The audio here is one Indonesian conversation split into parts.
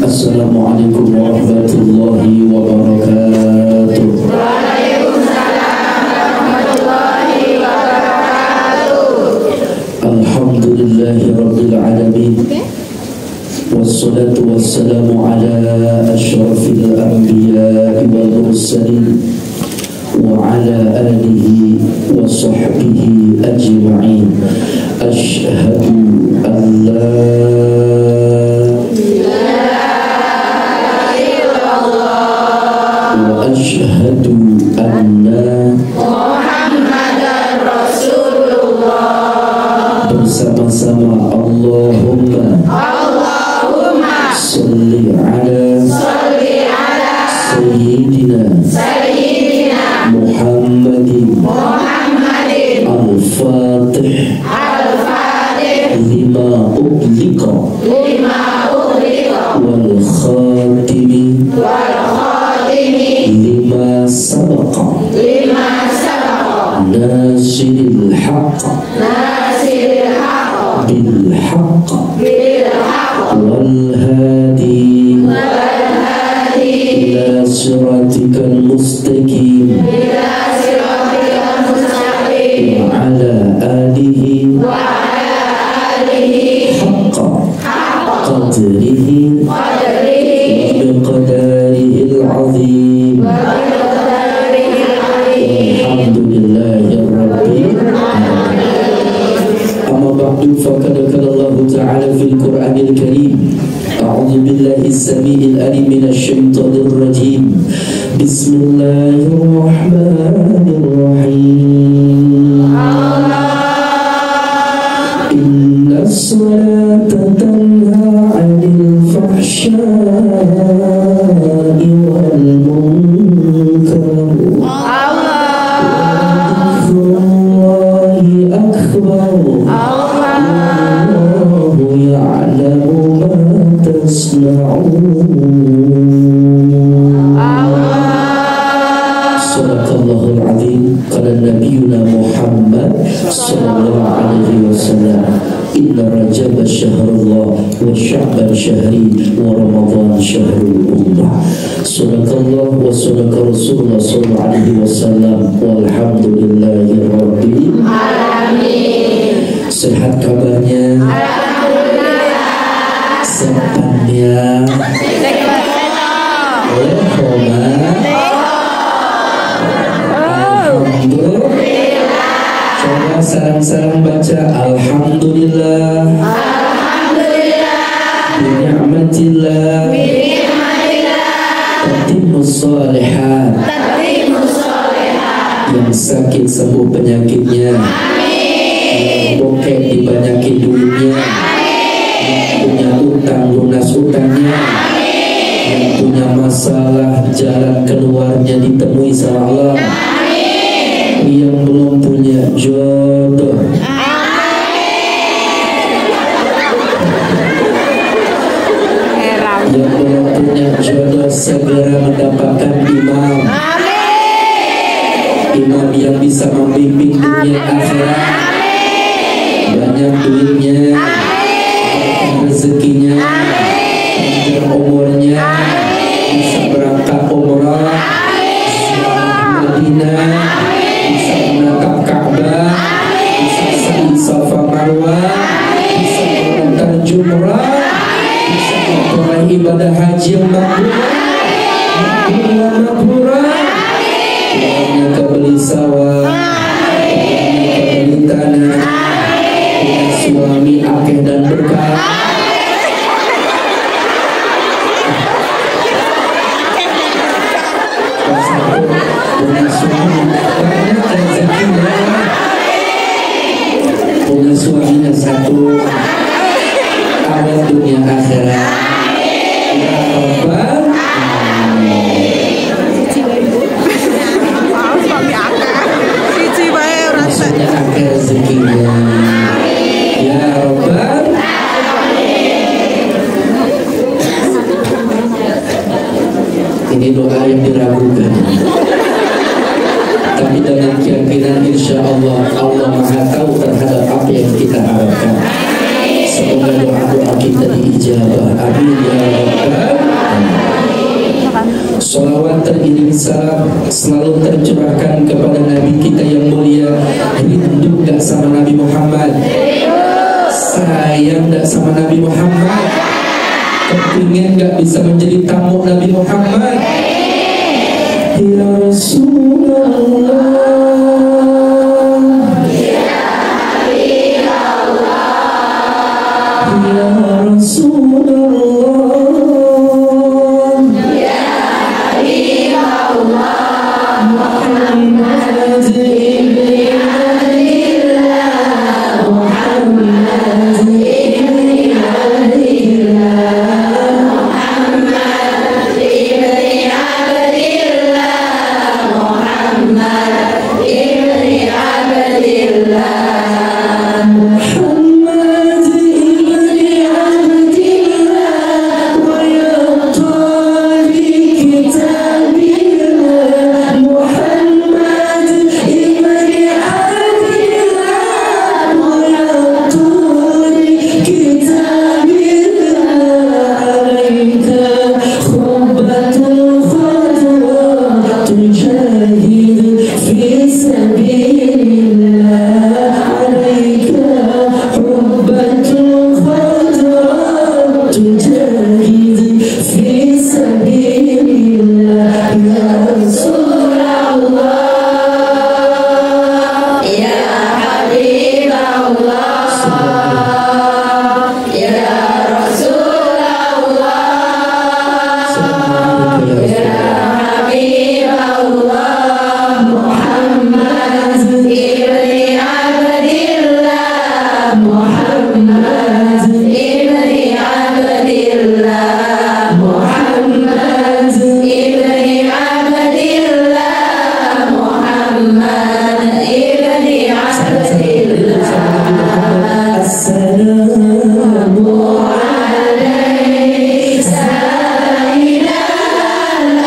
Assalamualaikum warahmatullahi wabarakatuh. Alhamdulillahi rabbil alamin. Wassalatu wassalamu ala asyrafil anbiya'i wal mursalin wa ala alihi wa sahbihi ajma'in. Asyhadu an la asyhadu anna Muhammadan Rasulullah. Bersama-sama Allahumma salli ala Sayyidina Muhammadin al-Fatih lima ughliqa wal khatimi lima sabaqa nasiril haqq bil haqq wal hadi ila siratikal mustaqim wa ala alihi haqqa qadrihi wa miqdarihil azim. Alhamdulillahi rabbil alamin. Amma ba'du, faqad qala Allah ta'ala fil Qur'anil Karim. A'udzu billahi as-sami'il 'alim minasy syaithanir rajim. Bismillahirrahmanirrahim. Innas salata tanha 'anil fahsya'i wal munkar. Allahu akbar. Allahu ya'lamu ma tasna'un. Sadaqallahul azim. Qala nabiyuna Muhammad sallallahu alaihi wasallam, inna Rajab syahrullah wa Sya'ban syahri wa Ramadan syahrul ummah. Sadaqallah wa sadaqa Rasulullah sallallahu alaihi wasallam. Walhamdulillahi rabbil alamin. Sehat kabarnya? Alhamdulillah. Sehatnya? Alhamdulillah. Coba sarang-sarang baca alhamdulillah. Alhamdulillah. Bi'ni'matillah. Tatimmus shalihat. Yang sakit sembuh penyakitnya. Yang bokeh dibanyakin duitnya. Yang punya utang lunas utangnya. Yang punya masalah jalan keluarnya ditemui sama Allah. Yang belum punya jodoh, yang belum punya jodoh segera mendapatkan imam. Imam yang bisa membimbing dunia akhirat, banyak duitnya, rezekinya, panjang umurnya, bisa berangkat umrah, ziarah Madinah, bisa menatap Ka'bah, bisa sa'i Safa Marwah, bisa mengantar jumrah, bisa memperoleh ibadah haji yang mabrur, uangnya kebeli sawah, uangnya kebeli tanah, punya suami akeh dan berkah. Punya suami banyak rezekinya, punya suaminya satu, awet dunia akhirat. Ya Rabbal maksudnya akeh rezekinya. Ya Rabbal ini doa yang diragukan, tapi dengan keyakinan insya Allah Maha tahu terhadap apa yang kita harapkan. Semoga doa-doa kita diijabah. Amin ya Rabbal Salawat teriring salam selalu tercurahkan kepada Nabi kita yang mulia. Rindu gak sama Nabi Muhammad? Sayang gak sama Nabi Muhammad? Kepingin gak bisa menjadi tamu Nabi Muhammad? Ya Rasulullah, ya Habibullah, ya Rasulullah, ya Habibullah, Muhammad ibn Abdillah, Muhammad ibn Abdillah, Muhammad ibn Abdillah, Muhammad ibn Abdillah, Muhammad ibn Abdillah, wa yaqtadi kitabillah, Muhammad ibn Abdillah, wa yaqtadi kitabillah, alayka khubbatul khadra tujahid fi sabilillah, alayka khubbatul khadra tujahid fi sabilillah, ya Rasulullah, ya Habibullah, ya Rasulullah, ya Habibullah, Muhammad ibn Abdillah, Muhammad ibn Abdillah, Muhammad ibn Abdillah, Muhammad ibn Abdillah. Assalamu alayka sayyidal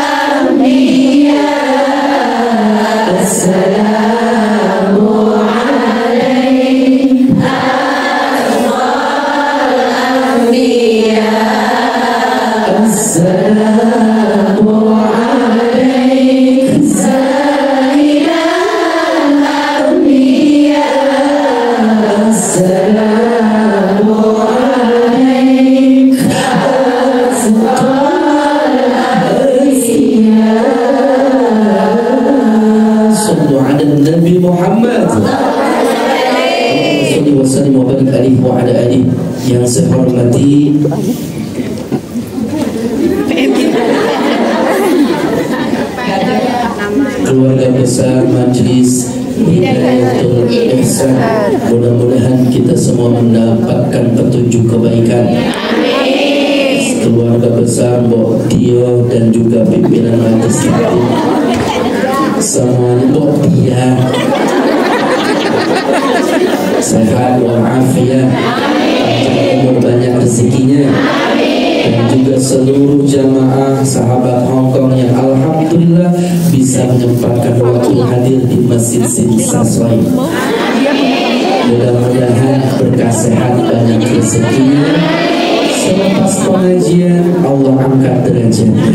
anbiya, assalamu alayka anbiya, assalamu alayka sayyidal anbiya, assalamu alayka afdal anbiya. Sallu ala Nabi Muhammad. Salli wa sallim wa barik alaihi wa ala alihi. Yang saya hormati keluarga besar Majelis Hidayatul Ihsan, mudah-mudahan kita semua mendapatkan petunjuk kebaikan. Keluarga besar Mbok Tio dan juga pimpinan majelis taklim, semuanya Mbok Tia sehat walafiat, panjang umur, banyak rezekinya, dan juga seluruh jamaah sahabat Hongkong yang alhamdulillah bisa menyempatkan waktu hadir di Masjid Siti Saswai. Mudah-mudahan berkah sehat, banyak rezekinya. Selepas pengajian Allah angkat derajatnya.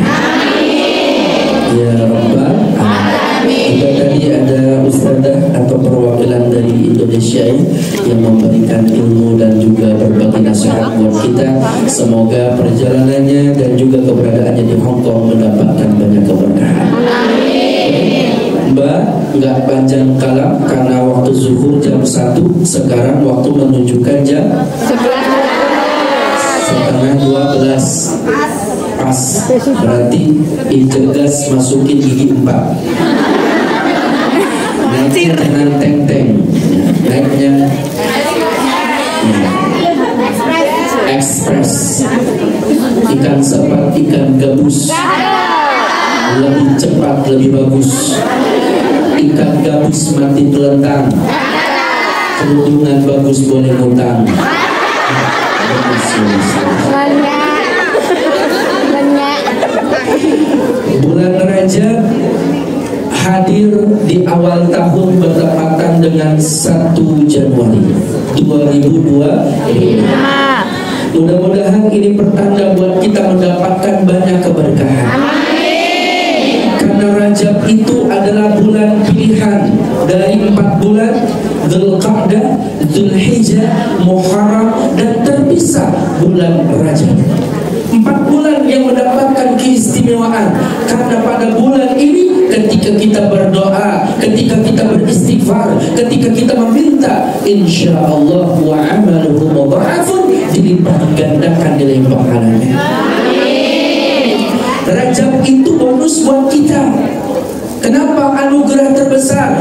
Ya Rabbal Alamin. Juga tadi ada ustadzah atau perwakilan dari Indonesia yang memberikan ilmu dan juga berbagi nasihat buat kita. Semoga perjalanannya dan juga keberadaannya di Hongkong mendapatkan banyak keberkahan. Mbak, nggak panjang kalam karena waktu zuhur jam 1, sekarang waktu menunjukkan jam 11:30. Pas, berarti Ijegas masukin gigi 4. Naiknya dengan teng-teng, naiknya ekspres. Ikan sepat, ikan gabus, lebih cepat, lebih bagus. Ikan gabus mati telentang, kerudungan bagus boleh ngutang. Bulan Rajab hadir di awal tahun bertepatan dengan 1 Januari 2025. Mudah-mudahan ini pertanda buat kita mendapatkan banyak keberkahan. 4 bulan, Dzulqa'dah, Dzulhijjah, Muharram, dan terpisah bulan Rajab. 4 bulan yang mendapatkan keistimewaan, karena pada bulan ini ketika kita berdoa, ketika kita beristighfar, ketika kita meminta, insyaallah wa amaluhu mudha'afun, dilipat gandakan nilai pahalanya. Rajab itu bonus buat kita. Kenapa anugerah terbesar?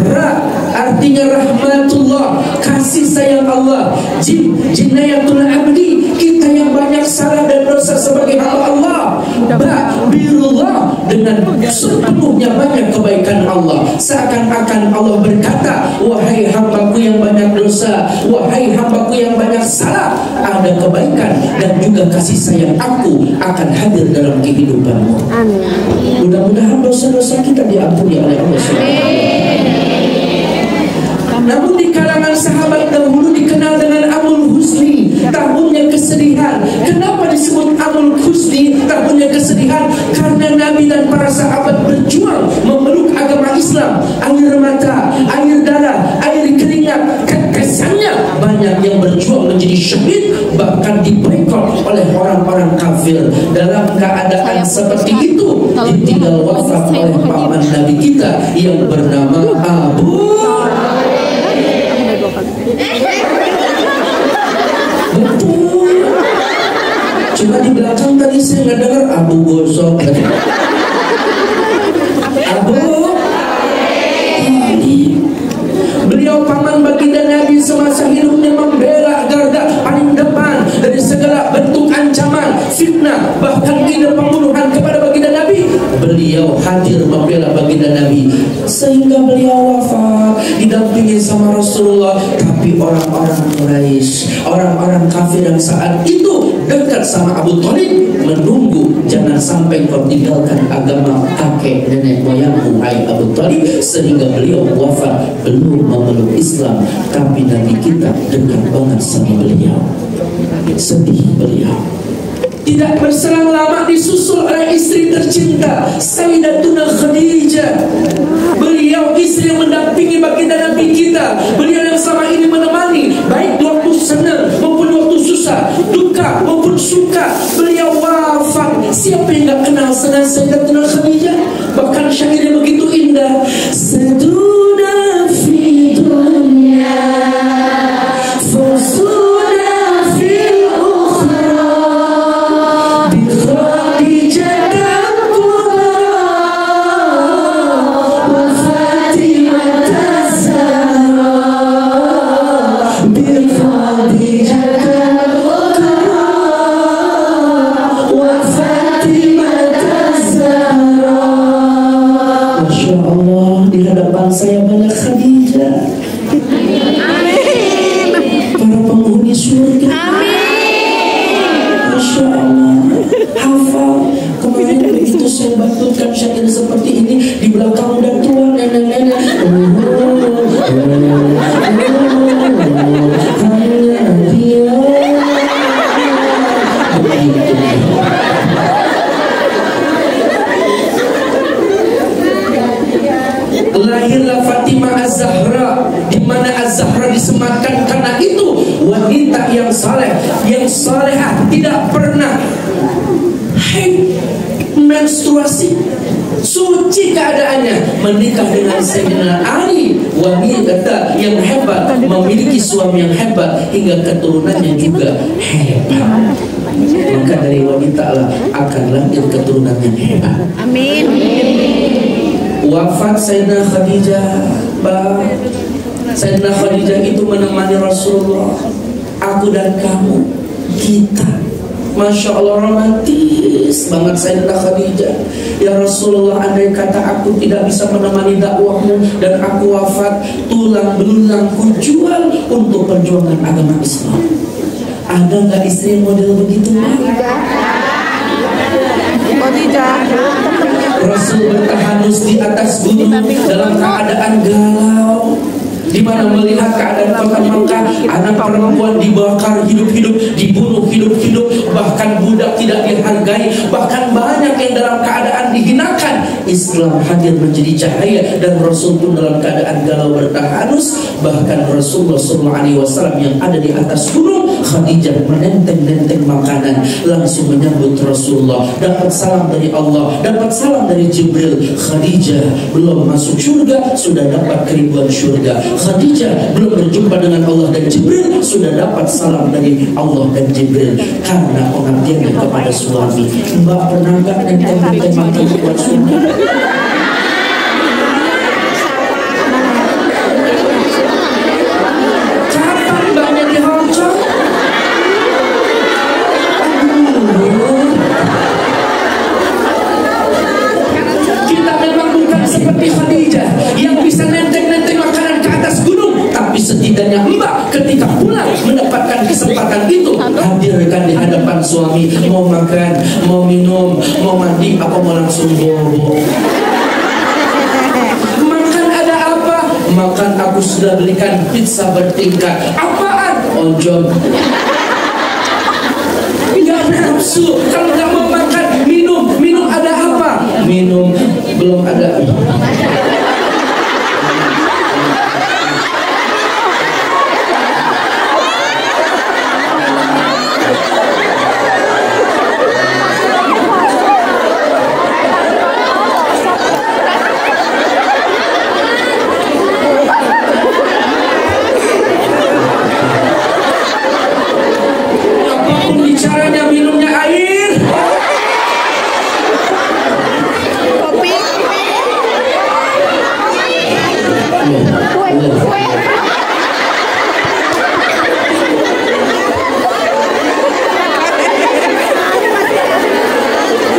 Ra artinya rahmatullah, kasih sayang Allah. Jim, jinayatul abdi, kita yang banyak salah dan dosa sebagai hamba Allah. Ba, birullah, dengan sepenuhnya banyak kebaikan Allah. Seakan-akan Allah berkata, wahai hambaku yang banyak dosa, wahai hambaku yang banyak salah, ada kebaikan dan juga kasih sayang aku akan hadir dalam kehidupanmu. Amin. Mudah-mudahan dosa-dosa kita diampuni oleh Allah SWT. Namun di kalangan sahabat dahulu dikenal dengan Amul Husni, tahunnya kesedihan. Kenapa disebut Amul Husni, tahunnya kesedihan? Karena Nabi dan para sahabat berjuang memeluk agama Islam. Air mata, air darah, air keringat, kesannya banyak yang berjuang menjadi syahid, bahkan diboikot oleh orang-orang kafir. Dalam keadaan seperti itu, ditinggal wafat oleh paman Nabi kita yang bernama Abu. Betul. Cuma di belakang tadi saya nggak dengar Abu gosok. Abu. Beliau paman baginda Nabi semasa hidupnya membela garda paling depan dari segala bentuk ancaman, fitnah, bahkan ide pembunuhan kepada baginda Nabi. Beliau hadir membela baginda Nabi sehingga beliau wafat didampingi sama Rasulullah. Tapi orang-orang Quraisy, orang-orang kafir yang saat itu dekat sama Abu Thalib menunggu, jangan sampai kau tinggalkan agama kakek nenek moyangmu hai Abu Thalib, sehingga beliau wafat belum memeluk Islam. Tapi Nabi kita dekat banget sama beliau. Sedih beliau. Tidak berselang lama disusul oleh istri tercinta Sayyidatuna Khadijah. Beliau istri yang mendampingi baginda Nabi kita. Beliau yang sama ini menemani baik waktu senang maupun waktu susah, duka maupun suka. Beliau wafat. Siapa yang tak kenal senang Sayyidatuna Khadijah? Bahkan syairnya begitu indah. Seduna fi dunya fasuna fil ukhra. Saya banyak Khadijah. Amin. Para penghuni surga. Amin. Masya Allah. Hafal. Kemarin begitu saya batutkan syair seperti ini, di belakang udah tua nenek-nenek. Hanya dia. Lahirlah Fatimah Az-Zahra, di mana Az-Zahra disematkan karena itu wanita yang saleh, yang salehah, tidak pernah haid, menstruasi, suci keadaannya, menikah dengan Sayyidina Ali, wanita yang hebat, memiliki suami yang hebat, hingga keturunannya juga hebat. Maka dari wanita lah akan lahir keturunan yang hebat. Amin. Wafat Sayyidina Khadijah, Sayyidina Khadijah itu menemani Rasulullah. Aku dan kamu, kita, Masya Allah, romantis banget Sayyidina Khadijah. Ya Rasulullah, andai kata aku tidak bisa menemani dakwahmu dan aku wafat, tulang belulangku jual untuk perjuangan agama Islam. Ada nggak istri yang model begitu? Rasul bertahanus di atas gunung dalam keadaan galau, di di mana melihat keadaan kota Makkah, anak perempuan dibakar hidup-hidup, dibunuh hidup-hidup, bahkan budak tidak dihargai, bahkan banyak yang dalam keadaan dihinakan. Islam hadir menjadi cahaya dan Rasul pun dalam keadaan galau bertahanus. Bahkan Rasulullah SAW yang ada di atas gunung, Khadijah menenteng-nenteng makanan, langsung menyambut Rasulullah, dapat salam dari Allah, dapat salam dari Jibril. Khadijah belum masuk surga sudah dapat keribuan surga. Khadijah belum berjumpa dengan Allah dan Jibril sudah dapat salam dari Allah dan Jibril, karena pengabdiannya kepada suami. Mbak pernah gak nenteng-nenteng makanan buat suami? Kapan mbaknya dihongcong? Kita memang bukan seperti Khadijah yang bisa nenteng-nenteng makanan ke atas gunung, tapi setidaknya mbak ketika pulang mendapatkan kesempatan itu, hadirkan di hadapan suami. Mau makan, mau minum, mau mandi, apa mau langsung bobo? Makan ada apa? Makan aku sudah belikan pizza bertingkat. Apaan? Ojol. Nggak nafsu. Kalau nggak mau makan, minum ada apa? Minum belum ada. Caranya minumnya air. Kopi. Kue.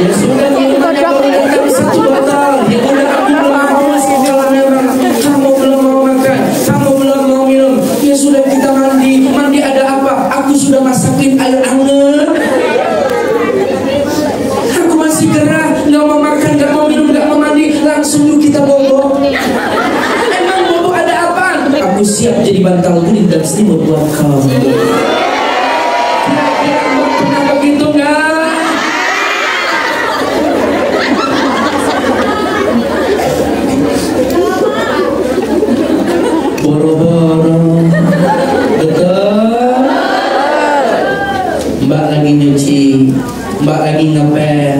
Ya sudah, minum satu botol. Ya udah, aku belum haus. Kalau memang kamu belum mau makan, kamu belum mau minum, ya sudah kita mandi. Mandi ada apa? Aku sudah masakin air hangat. Aku masih gerah, nggak mau makan, nggak mau minum, nggak mau mandi. Langsung yuk kita bobo. Emang bobo ada apaan? Aku siap jadi bantal kuning dan selimut buat kamu. Kira-kira pernah begitu nggak? Boro-boro, betul. Mbak lagi nyuci, mbak lagi ngepel,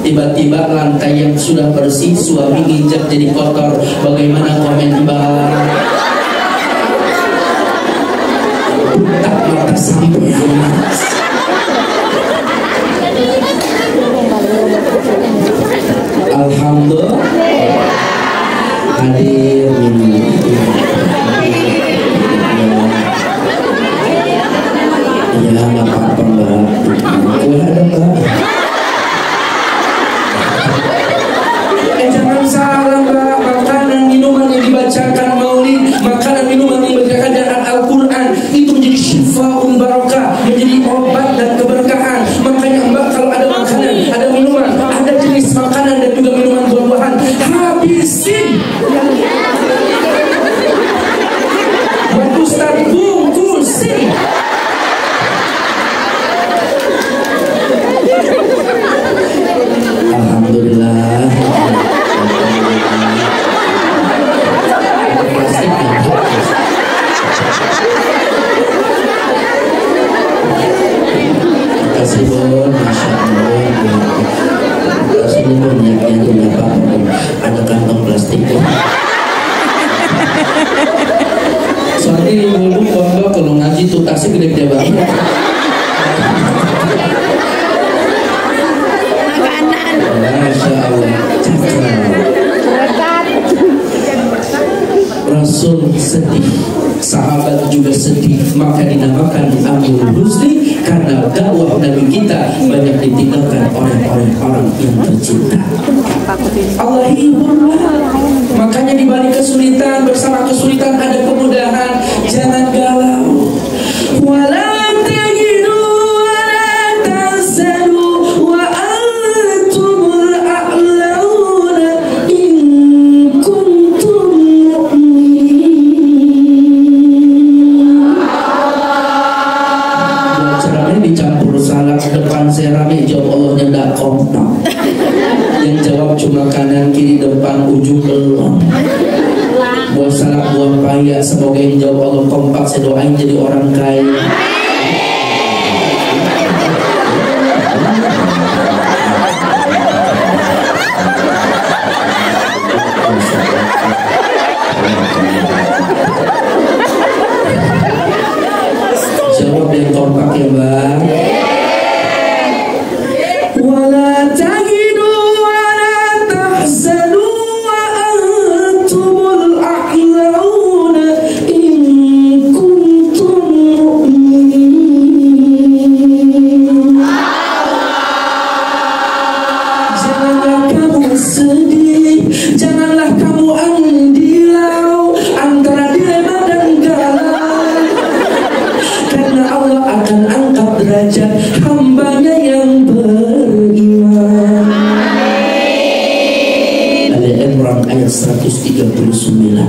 tiba-tiba lantai yang sudah bersih suami nginjak jadi kotor. Bagaimana komen mbak? Tak mata sampai. Alhamdulillah hadir minum. Ya nggak apa-apa mbak, kue ada mbak. Jangan salah mbak, makanan minuman yang dibacakan maulid, makanan minuman yang dibacakan dalam Al-Quran itu menjadi syifa'un barakah, menjadi obat dan keberkahan. Makanya mbak kalau ada makanan, ada minuman, ada jenis makanan dan juga minuman buah-buahan, habisin. Buat Ustaz bungkusin. Alhamdulillah. Kasih bon, masya Allah. Kasih bon, yang punya apa? Ada kantong plastik. Soalnya ibu-ibu bangga kalau ngaji tuh tasnya gede-gede banget. Masya Allah, Rasul sedih, sahabat juga sedih, maka dinamakan Amrul Husni karena dakwah Nabi kita banyak ditinggalkan oleh orang-orang yang tercinta. Allah hiburlah. Makanya di balik kesulitan, bersama kesulitan ada kemudahan. Jangan galau. otak. Yang jawab cuma kanan kiri depan ujung belum. Buah salak buah paya, semoga yang jawab Allah kompak. Saya doain jadi orang kaya. Jawab yang kompak ya Bang. Wala tahidu wala tahzanu wa antumul a'launa in kuntum mu'minin. Janganlah kamu sedih, janganlah kamu andilau antara dilema dan galau, karena Allah akan angkat derajat hambanya yang beriman. Al-Imran ayat 139.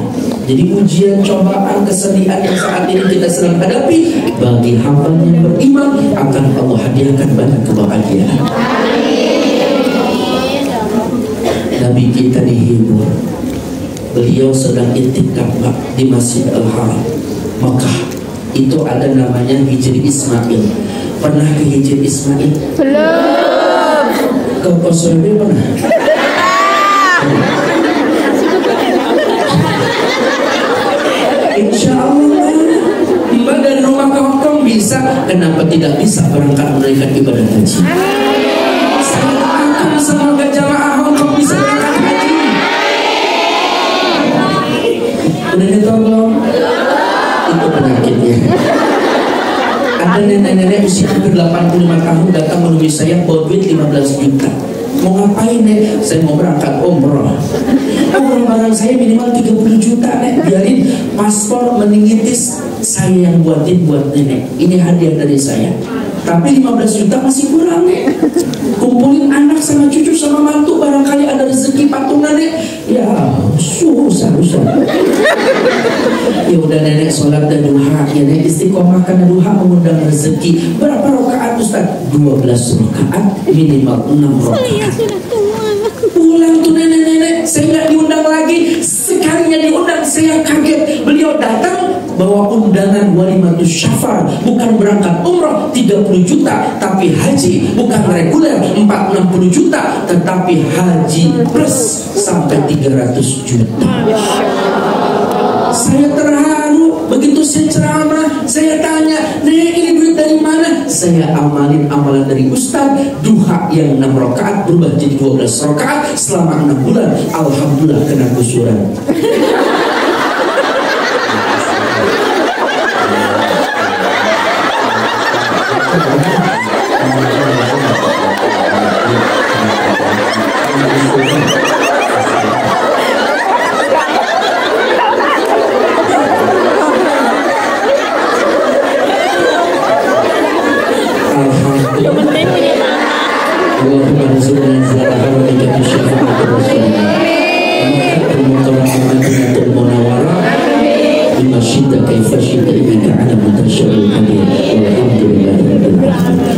Jadi ujian, cobaan, kesedihan yang saat ini kita sedang hadapi, bagi hamba yang beriman akan Allah hadiahkan banyak kebahagiaan. Nabi kita dihibur, beliau sedang iktikaf di Masjid Al-Haram Makkah. Itu ada namanya Hijri Ismail. Pernah ke Hijri Ismail? Belum. Ke Kosovo pernah? Insya Allah Mbak dari rumah ke Hongkong bisa. Kenapa tidak bisa berangkat menunaikan ibadah haji? Saya doakan semoga jamaah Hongkong bisa berangkat haji. Udah nyetor belum? Itu penyakitnya. Ada nenek-nenek usia hampir 85 tahun datang menemui saya bawa duit 15 juta. Mau ngapain nek? Saya mau berangkat umroh. Barang saya minimal 30 juta nek. Biarin paspor meningitis saya yang buatin buat nenek. Ini hadiah dari saya. Tapi 15 juta masih kurang nek. Kumpulin anak sama cucu sama mantu, barangkali ada rezeki patungan nek. Ya susah. Ya udah nenek sholat dan duha, ya nenek istiqomah karena duha mengundang rezeki. Berapa rakaat Ustaz? 12 rakaat, minimal 6 rakaat. Pulang tuh nenek-nenek, saya nggak diundang lagi. Sekalinya diundang saya kaget. Beliau datang bawa undangan walimatus syafar, bukan berangkat umroh 30 juta, tapi haji bukan reguler 460 juta, tetapi haji plus sampai 300 juta. Saya terharu. Begitu saya ceramah, saya tanya, "Nek, ini duit dari mana?" Saya amalin amalan dari Ustaz. Duha yang 6 rakaat berubah jadi 12 rakaat selama 6 bulan. Alhamdulillah kena gusuran.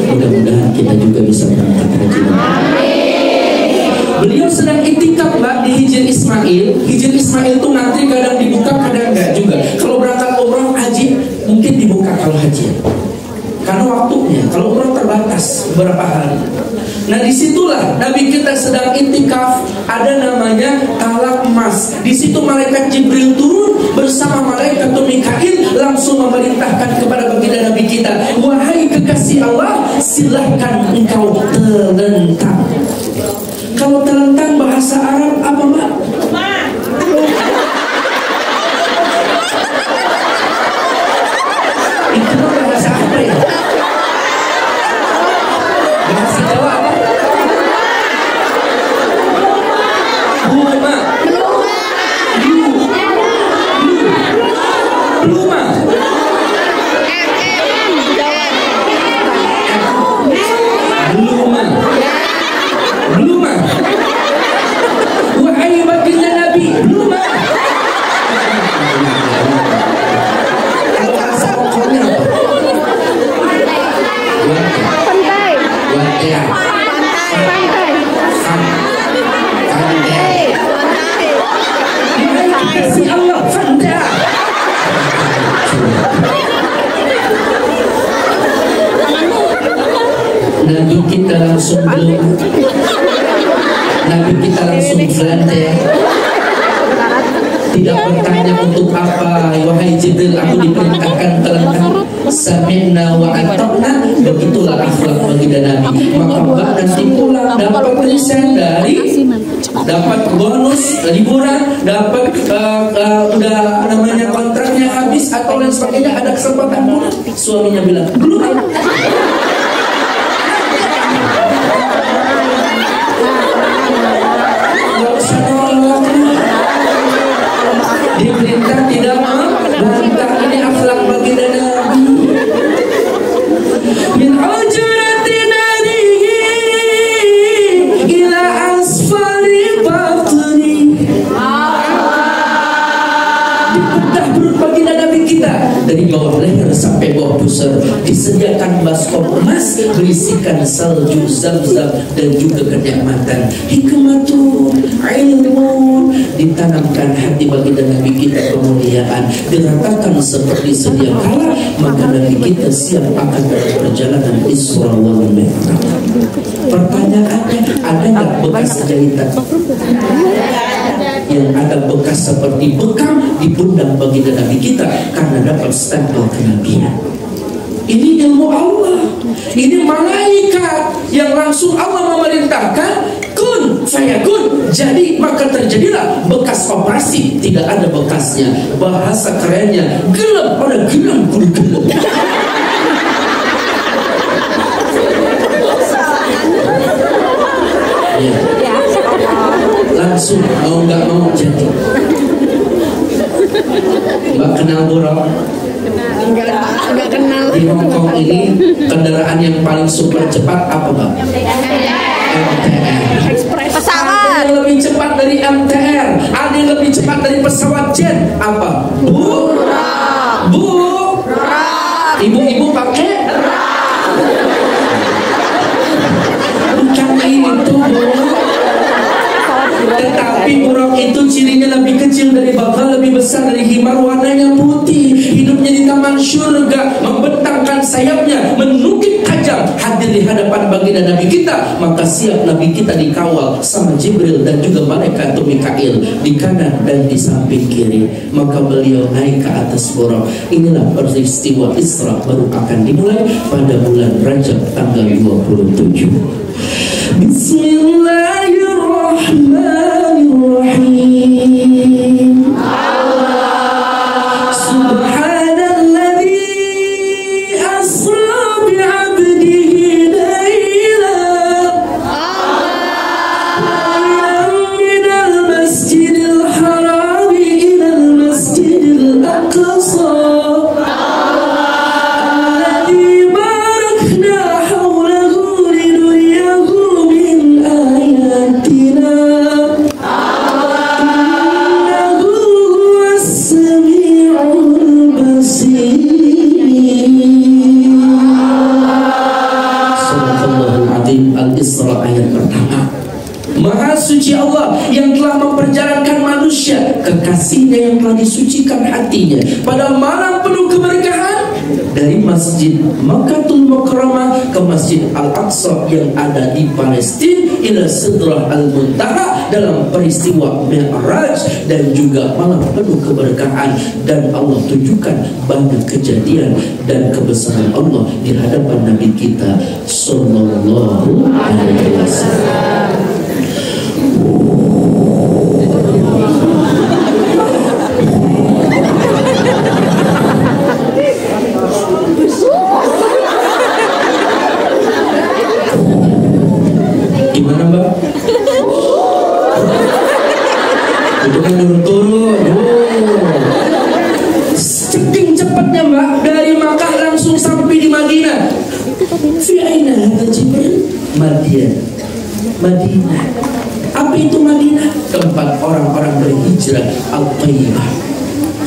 Mudah-mudahan kita juga bisa berangkat haji. Beliau sedang iktikaf Mbak di Hijri Ismail. Hijri Ismail itu ngantri kadang dibuka kadang enggak juga. Kalau berangkat umroh haji mungkin dibuka kalau haji, karena waktunya. Kalau umroh terbatas beberapa hari. Nah disitulah Nabi kita sedang iktikaf, ada namanya talak emas. Di situ malaikat Jibril turun bersama malaikat Mikail langsung memerintahkan kepada baginda Nabi kita, "Wahai kekasih Allah, silahkan engkau telentang." Kalau telentang bahasa Arab apa Mbak? Itu bahasa apa ya? Bahasa Jawa apa? Wahai baginda Nabi kita langsung belum, Nabi kita langsung belanja, tidak bertanya untuk apa. Wahai Jibril, aku diperintahkan kelengkapan sami'na wa ata'na. Begitulah akhlak baginda Nabi. Maka Mbak nanti pulang dapat resign dari, dapat bonus liburan, dapat udah namanya kontraknya habis atau lain sebagainya, ada kesempatan pulang. Suaminya bilang belum. Gak usah nolak. Diperintah tidak membantah. Ini akhlak baginda Nabi. Min ujrati nadihi ila asfali batni. Dibedah perut baginda Nabi kita dari bawah leher sampai bawah pusar, disediakan baskom emas berisikan salju Zam-Zam dan juga kenikmatan. Hikmatu ilmu, ditanamkan hati baginda Nabi kita kemuliaan, diratakan seperti sedia kala, maka Nabi kita siap akan dalam perjalanan Isra wal Mi'raj. Pertanyaannya, ada nggak bekas jahitan? Yang ada bekas seperti bekam di pundak baginda Nabi kita karena dapat stempel kenabian. Ini ilmu Allah. Ini malaikat yang langsung Allah memerintahkan kun fayakun. Jadi maka terjadilah bekas operasi, tidak ada bekasnya. Bahasa kerennya gelap pada gelam kudu gelap. Ya. Langsung mau nggak mau jadi. Mbak kenal Buruk? Enggak kenal. Di Hongkong ini kendaraan yang paling super cepat apa Mbak? MTR. Pesawat. Ada yang lebih cepat dari MTR, ada yang lebih cepat dari pesawat jet. Apa? Ibu-ibu pakai? Bukan itu, Bu. Tetapi buruk itu cirinya lebih kecil dari bakal, lebih besar dari himar, warnanya putih, hidupnya di taman surga, membentangkan sayapnya, menukik tajam, hadir di hadapan baginda Nabi kita. Maka siap Nabi kita dikawal sama Jibril dan juga malaikat Mikail di kanan dan di samping kiri. Maka beliau naik ke atas buruk. Inilah peristiwa Isra baru akan dimulai pada bulan Rajab tanggal 27. Bismillahirrahmanirrahim. Subhanalladzi asra bi'abdihi laylan minal masjidil haram ilal masjidil aqsa. Al-Isra ayat pertama. Maha suci Allah yang telah memperjalankan manusia, kekasihnya yang telah disucikan hatinya pada malam penuh keberkahan, dari Masjid Makkahul Mukarramah ke Masjid Al-Aqsa yang ada di Palestina ila Sidrah Al-Muntaha dalam peristiwa Mi'raj, dan juga malam penuh keberkahan. Dan Allah tunjukkan banyak kejadian dan kebesaran Allah di hadapan Nabi kita sallallahu alaihi wasallam. Gimana Mbak? Itu kan turun-turun. Saking cepatnya Mbak, dari Makkah langsung sampai di Madinah. Fi aina hadza Jibril? Madinah. Apa itu Madinah? Tempat orang-orang berhijrah, Al-Taibah.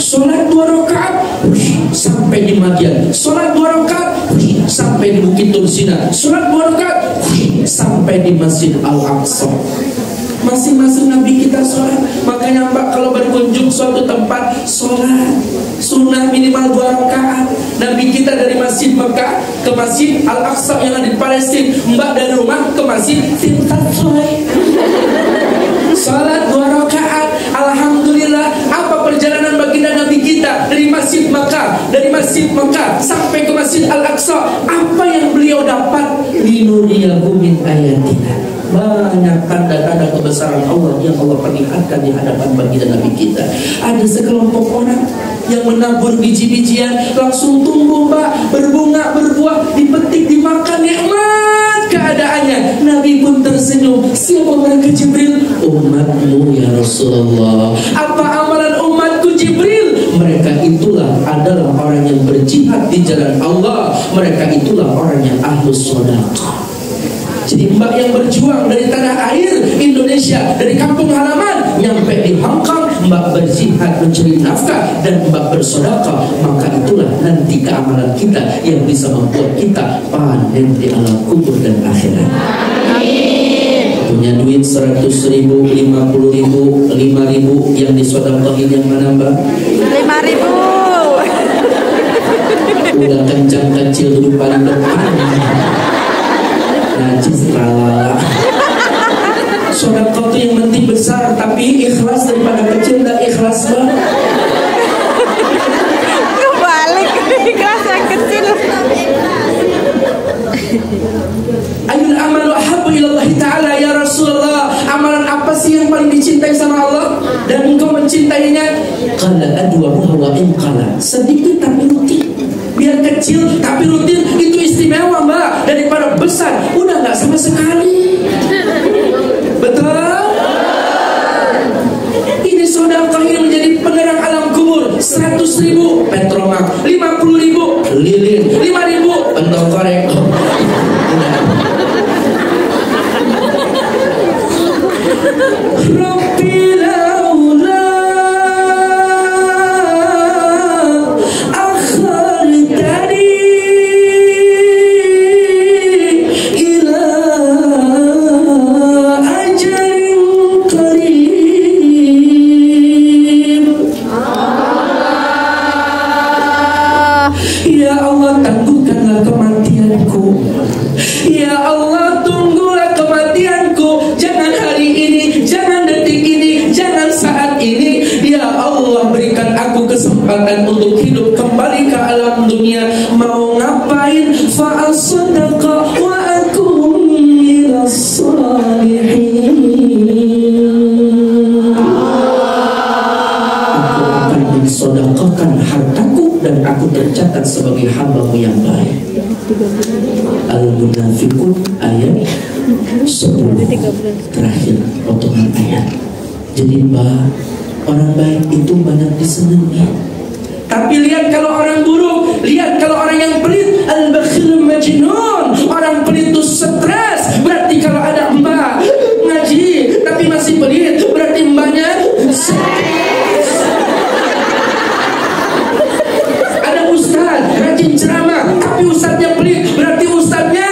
Sholat 2 rakaat sampai di Madian. Sholat 2 rakaat sampai di Bukit Tursina. Sholat 2 rakaat sampai di Masjid Al-Aqsa. Masing-masing Nabi kita sholat. Makanya Mbak kalau berkunjung suatu tempat, sholat sunnah minimal 2 rakaat. Nabi kita dari Masjid Mekah ke Masjid Al-Aqsa yang ada di Palestina, Mbak dari rumah ke Masjid Timtatsoy, sholat 2 rakaat. Alhamdulillah. Apa perjalanan baginda Nabi kita dari Masjid Mekah sampai ke Masjid Al-Aqsa? Apa yang beliau dapat? Linuriyahu min ayatina. Banyak tanda-tanda kebesaran Allah yang Allah perlihatkan di hadapan baginda Nabi kita. Ada sekelompok orang yang menabur biji-bijian, langsung tumbuh Mbak, berbunga, berbuah, dipetik, dimakan, nikmat keadaannya. Nabi pun tersenyum. Siapa mereka? Jibril. Umatmu ya Rasulullah. Apa amalan umatku Jibril? Mereka itulah adalah orang yang berjihad di jalan Allah. Mereka itulah orang yang ahlus shadaqah. Jadi Mbak yang berjuang dari tanah air Indonesia, dari kampung halaman nyampe di Hong Kong, Mbak berjihad mencari nafkah dan Mbak bersedekah, maka itulah nanti keamalan kita yang bisa membuat kita panen di alam kubur dan akhirat. Amin. Punya duit 100.000, 50.000, 5.000 yang disedekahin yang mana Mbak? 5.000. Udah kencang kecil duduk paling depan. Najis rala. Sedekah itu yang penting besar, tapi ikhlas daripada kecil. Dan ikhlas Mbak. Kebalik, ikhlas yang kecil. Ayul amalu ahabbu ilallahi ta'ala ya Rasulullah. Amalan apa sih yang paling dicintai sama Allah dan engkau mencintainya? Qala adwamuha wa in qala. Sedikit tapi rutin. Biar kecil tapi rutin, itu istimewa Mbak, daripada besar udah nggak sama sekali. Betul? Ini sedekah yang menjadi penerang alam kubur. 100.000 petromak, 50.000 lilin, 5.000 pentol korek. Rabbi laula untuk hidup kembali ke alam dunia. Mau ngapain? Fa'al sadaqah wa akum minas salihin. Aku akan mensedekahkan hartaku dan aku tercatat sebagai hamba-Mu yang baik. Al-Munafiqun ayat 10 terakhir potongan ayat. Jadi Mbak, orang baik itu banyak disenangi. Tapi lihat kalau orang buruk, lihat kalau orang yang pelit, al-bakhil majnun. Orang pelit itu stres. Berarti kalau ada Mbak ngaji tapi masih pelit, berarti Mbaknya stres. Ada ustaz rajin ceramah tapi ustaznya pelit, berarti ustaznya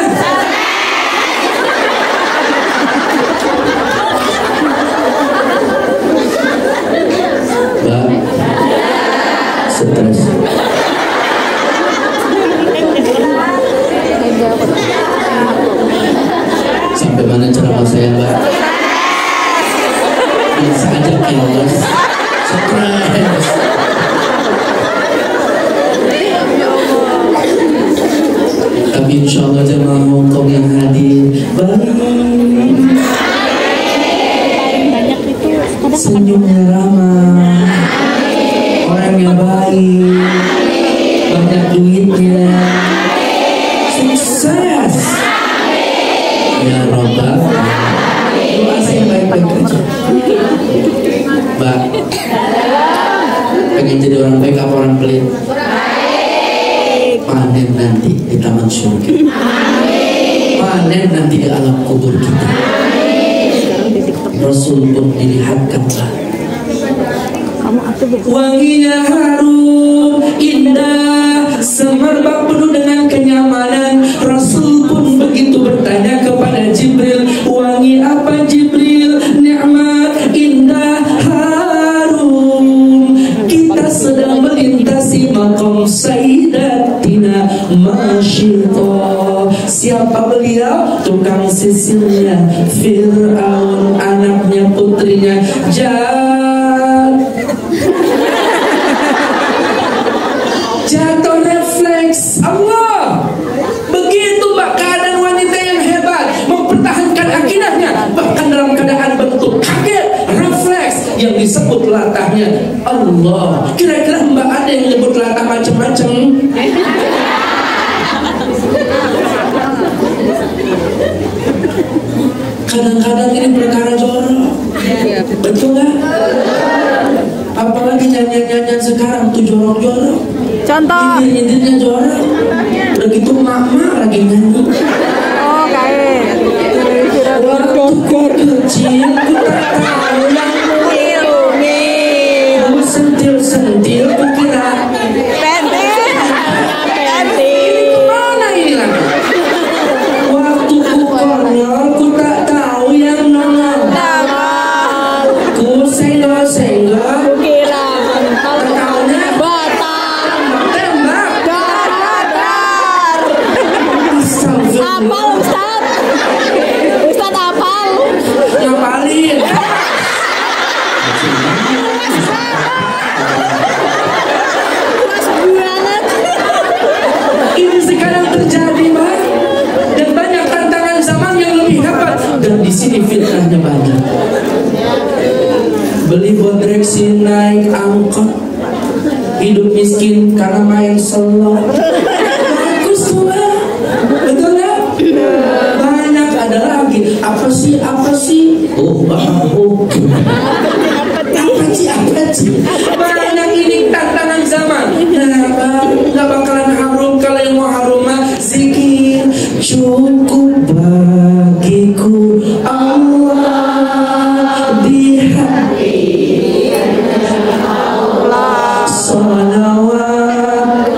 Mbak stres. Sampai mana ceramah saya Mbak? Biasa aja keles. Stres. Tapi insya Allah jemaah Hongkong yang hadir baik, senyumnya ramah, orangnya baik, banyak duitnya, sukses ya Rabbal. Doa saya baik-baik aja Mbak. Pengen jadi orang baik apa orang pelit? Panen nanti di taman surga, panen nanti di alam kubur kita. Rasul pun dilihatkan wanginya harum, indah, semerbak penuh dengan kenyamanan. Rasul pun begitu bertanya kepada Jibril, wangi apa Jibril? hasilnya Fir'aun anaknya putrinya jatuh refleks. Allah, begitu Mbak keadaan wanita yang hebat mempertahankan akidahnya, bahkan dalam keadaan bentuk kaget refleks yang disebut latahnya Allah. Kira-kira Mbak ada yang nyebut latah macam-macam? Kadang-kadang ini perkara jorok, betul nggak? Apalagi nyanyian-nyanyian sekarang tuh jorok-jorok. Contoh. Nyindir-nyindirnya jorok. Begitu mama lagi nyanyi. Oh, kayak. Waktu kecil ku tak tahu yang ku sentil-sentil ku kira Pentil. mana ini lagi? Waktu ku konyol ku tak tahu yang nongol. Ku senggol-senggol Apal Ustaz. Ustaz apal. ngapalin. Banget. Ini sekarang terjadi, Mbak. Dan banyak tantangan zaman yang lebih hebat. Dan di sini fitnahnya banyak. Beli bodreksi naik angkot. Hidup miskin karena main slot. Bagus tuh, Mbak. Betul nggak? Banyak ada lagi. Apa sih? Oh, bahu. Apa sih? Banyak ini tantangan zaman. Nggak bakalan harum. Kalau yang mau harum mah zikir. Cukup bagiku Allah di hati. Salawat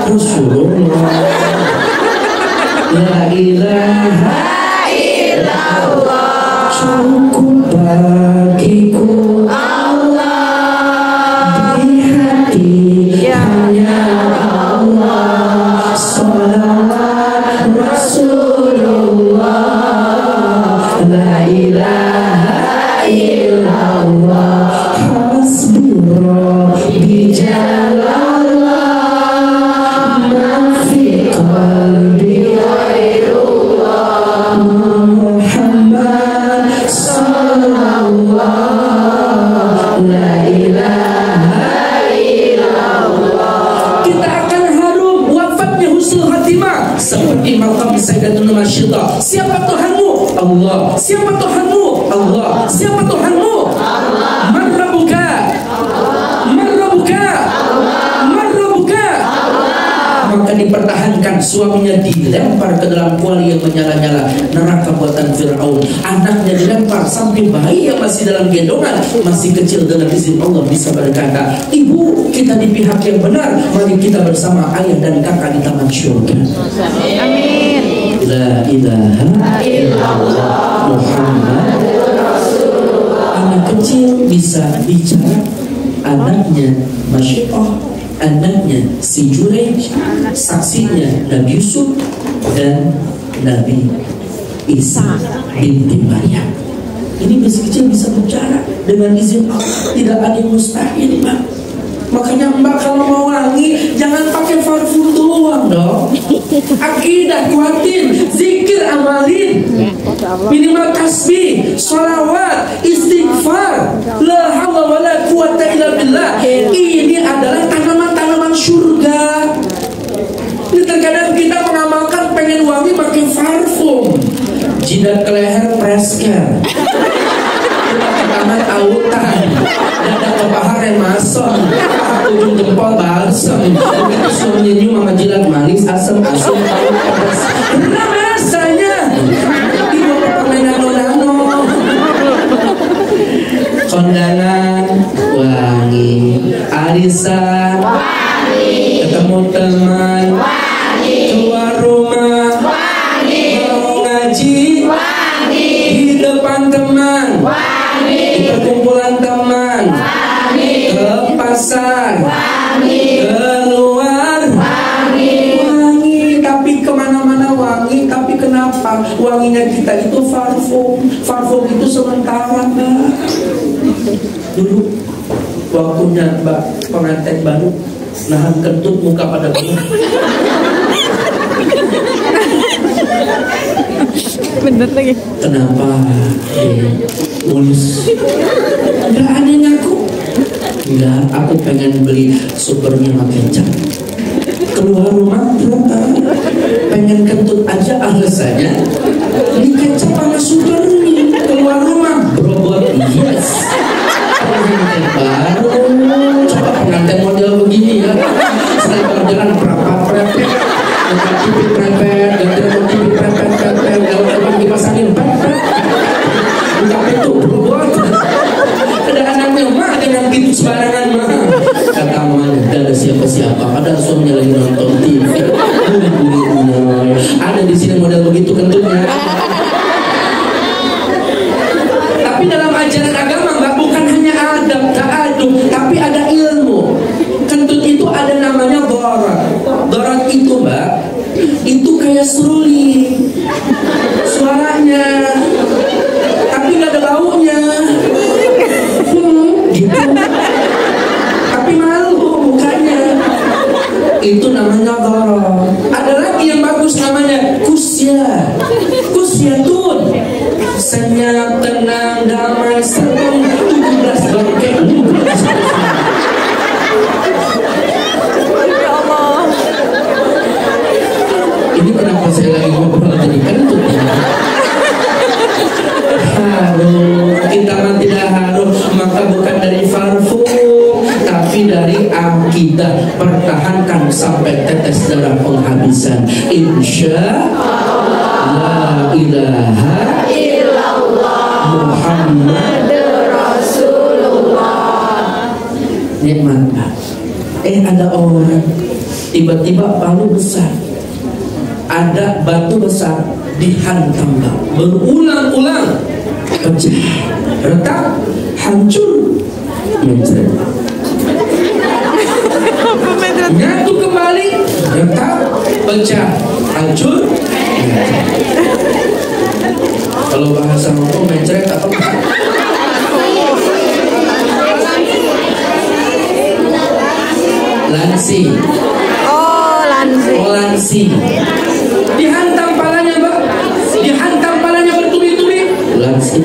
Rasulullah. La ilaha illallah. Cukup bagiku Allah di hati hanya Allah. Salawat Rasulullah. La ilaha illallah. Hasbi Rabbi Jalallah. Ma fi qalbi Muhammad sallallahu la ilaha illallah. Kita akan harum wafatnya husnul khatimah seperti makam Sayyidatuna Masyidah. Siapa Tuhanmu? Allah. Siapa Tuhanmu? Allah. Siapa Tuhanmu? Allah. Man rabbuka? Man rabbuka? Man rabbuka? Maka dipertahankan, suaminya dilempar ke dalam kuali yang menyala-nyala, neraka buatan Fir'aun. Anaknya dilempar sampai bayi yang masih dalam gendongan, masih kecil, dengan izin Allah bisa berkata, ibu, kita di pihak yang benar, mari kita bersama ayah dan kakak di taman syurga. Amin. La ilaha illallah Muhammad Rasulullah. Anak kecil bisa bicara, anaknya Masyiah, anaknya si Jurayj, saksinya Nabi Yusuf dan Nabi Isa binti Maryam. Ini masih kecil bisa bicara dengan izin Allah, tidak ada yang mustahil, Mbak. Makanya Mbak kalau mau wangi jangan pakai parfum doang dong. Akidah kuatin, zikir amalin, minimal tasbih, sholawat, istighfar, la haula wala quwata illa billah. Ini adalah tanaman-tanaman surga. Ini terkadang kita mengamalkan pengen wangi pakai parfum, jidat ke leher presker, tangan autan, dada ke paha remason, ujung jempol balsem. Begitu suaminya nyium sama jilat manis, asem-asem, pedas. Nah rasanya ibu pakai nano-nano. Kondangan wangi, arisan wangi, ketemu teman wangi, keluar rumah wangi, mau ngaji wangi, di depan teman wangi, di perkumpulan teman wangi, ke pasar wangi, keluar wangi, wangi. Tapi kemana-mana wangi, tapi kenapa apa? Wanginya kita itu parfum. Parfum itu sementara, Mbak. Dulu waktunya Mbak pengantin baru nahan kentut muka pada bunga. Bener lagi. Kenapa mulus? Enggak ada ngaku. Enggak, aku pengen beli supernya kecap. Keluar rumah pengen kentut aja alasannya beli kecap sama supernya. Keluar rumah berobot, yes. Pengantin baru, coba pengantin model begini ya. Selain jalan prepet, ganti TV prepet, ganti remote TV prepet, kalau dipasangin prepet, buka pintu berobot. Ada anaknya mah dengan pintu sembarangan mah. Kata mamanya, ada siapa-siapa, padahal suaminya lagi nonton TV. Ada di sini model begitu kentutnya. Tapi dalam ajaran agama Mbak, bukan hanya adab, ta'adub, tapi ada ilmu. Kentut itu ada namanya darat. Darat itu Mbak, itu kayak seruling suaranya, tapi nggak ada baunya. Gitu. Tapi malu mukanya. Itu namanya darat. Ada lagi yang bagus namanya kusya. Kusyatun. Senyap, tenang, damai, senang. 17 bangkit. Ya Allah. Ini kenapa saya lagi ngobrol jadi kentut ya? Harum, kita mah tidak harum, maka bukan dari parfum, tapi dari akidah. Pertahankan sampai tetes darah penghabisan. Insya Allah, la ilaha illallah Muhammad Rasulullah. Nikmat. Ada orang tiba-tiba palu besar, ada batu besar dihantam berulang-ulang, pecah, retak, hancur, mencret. Nyatu kembali, retak, pecah, hancur, mencret. Kalau bahasa hukum mencret apa? Lansi. Oh, lansi. Oh, lansi. Dihantam palanya, Mbak. Dihantam palanya bertubi-tubi. Lansi.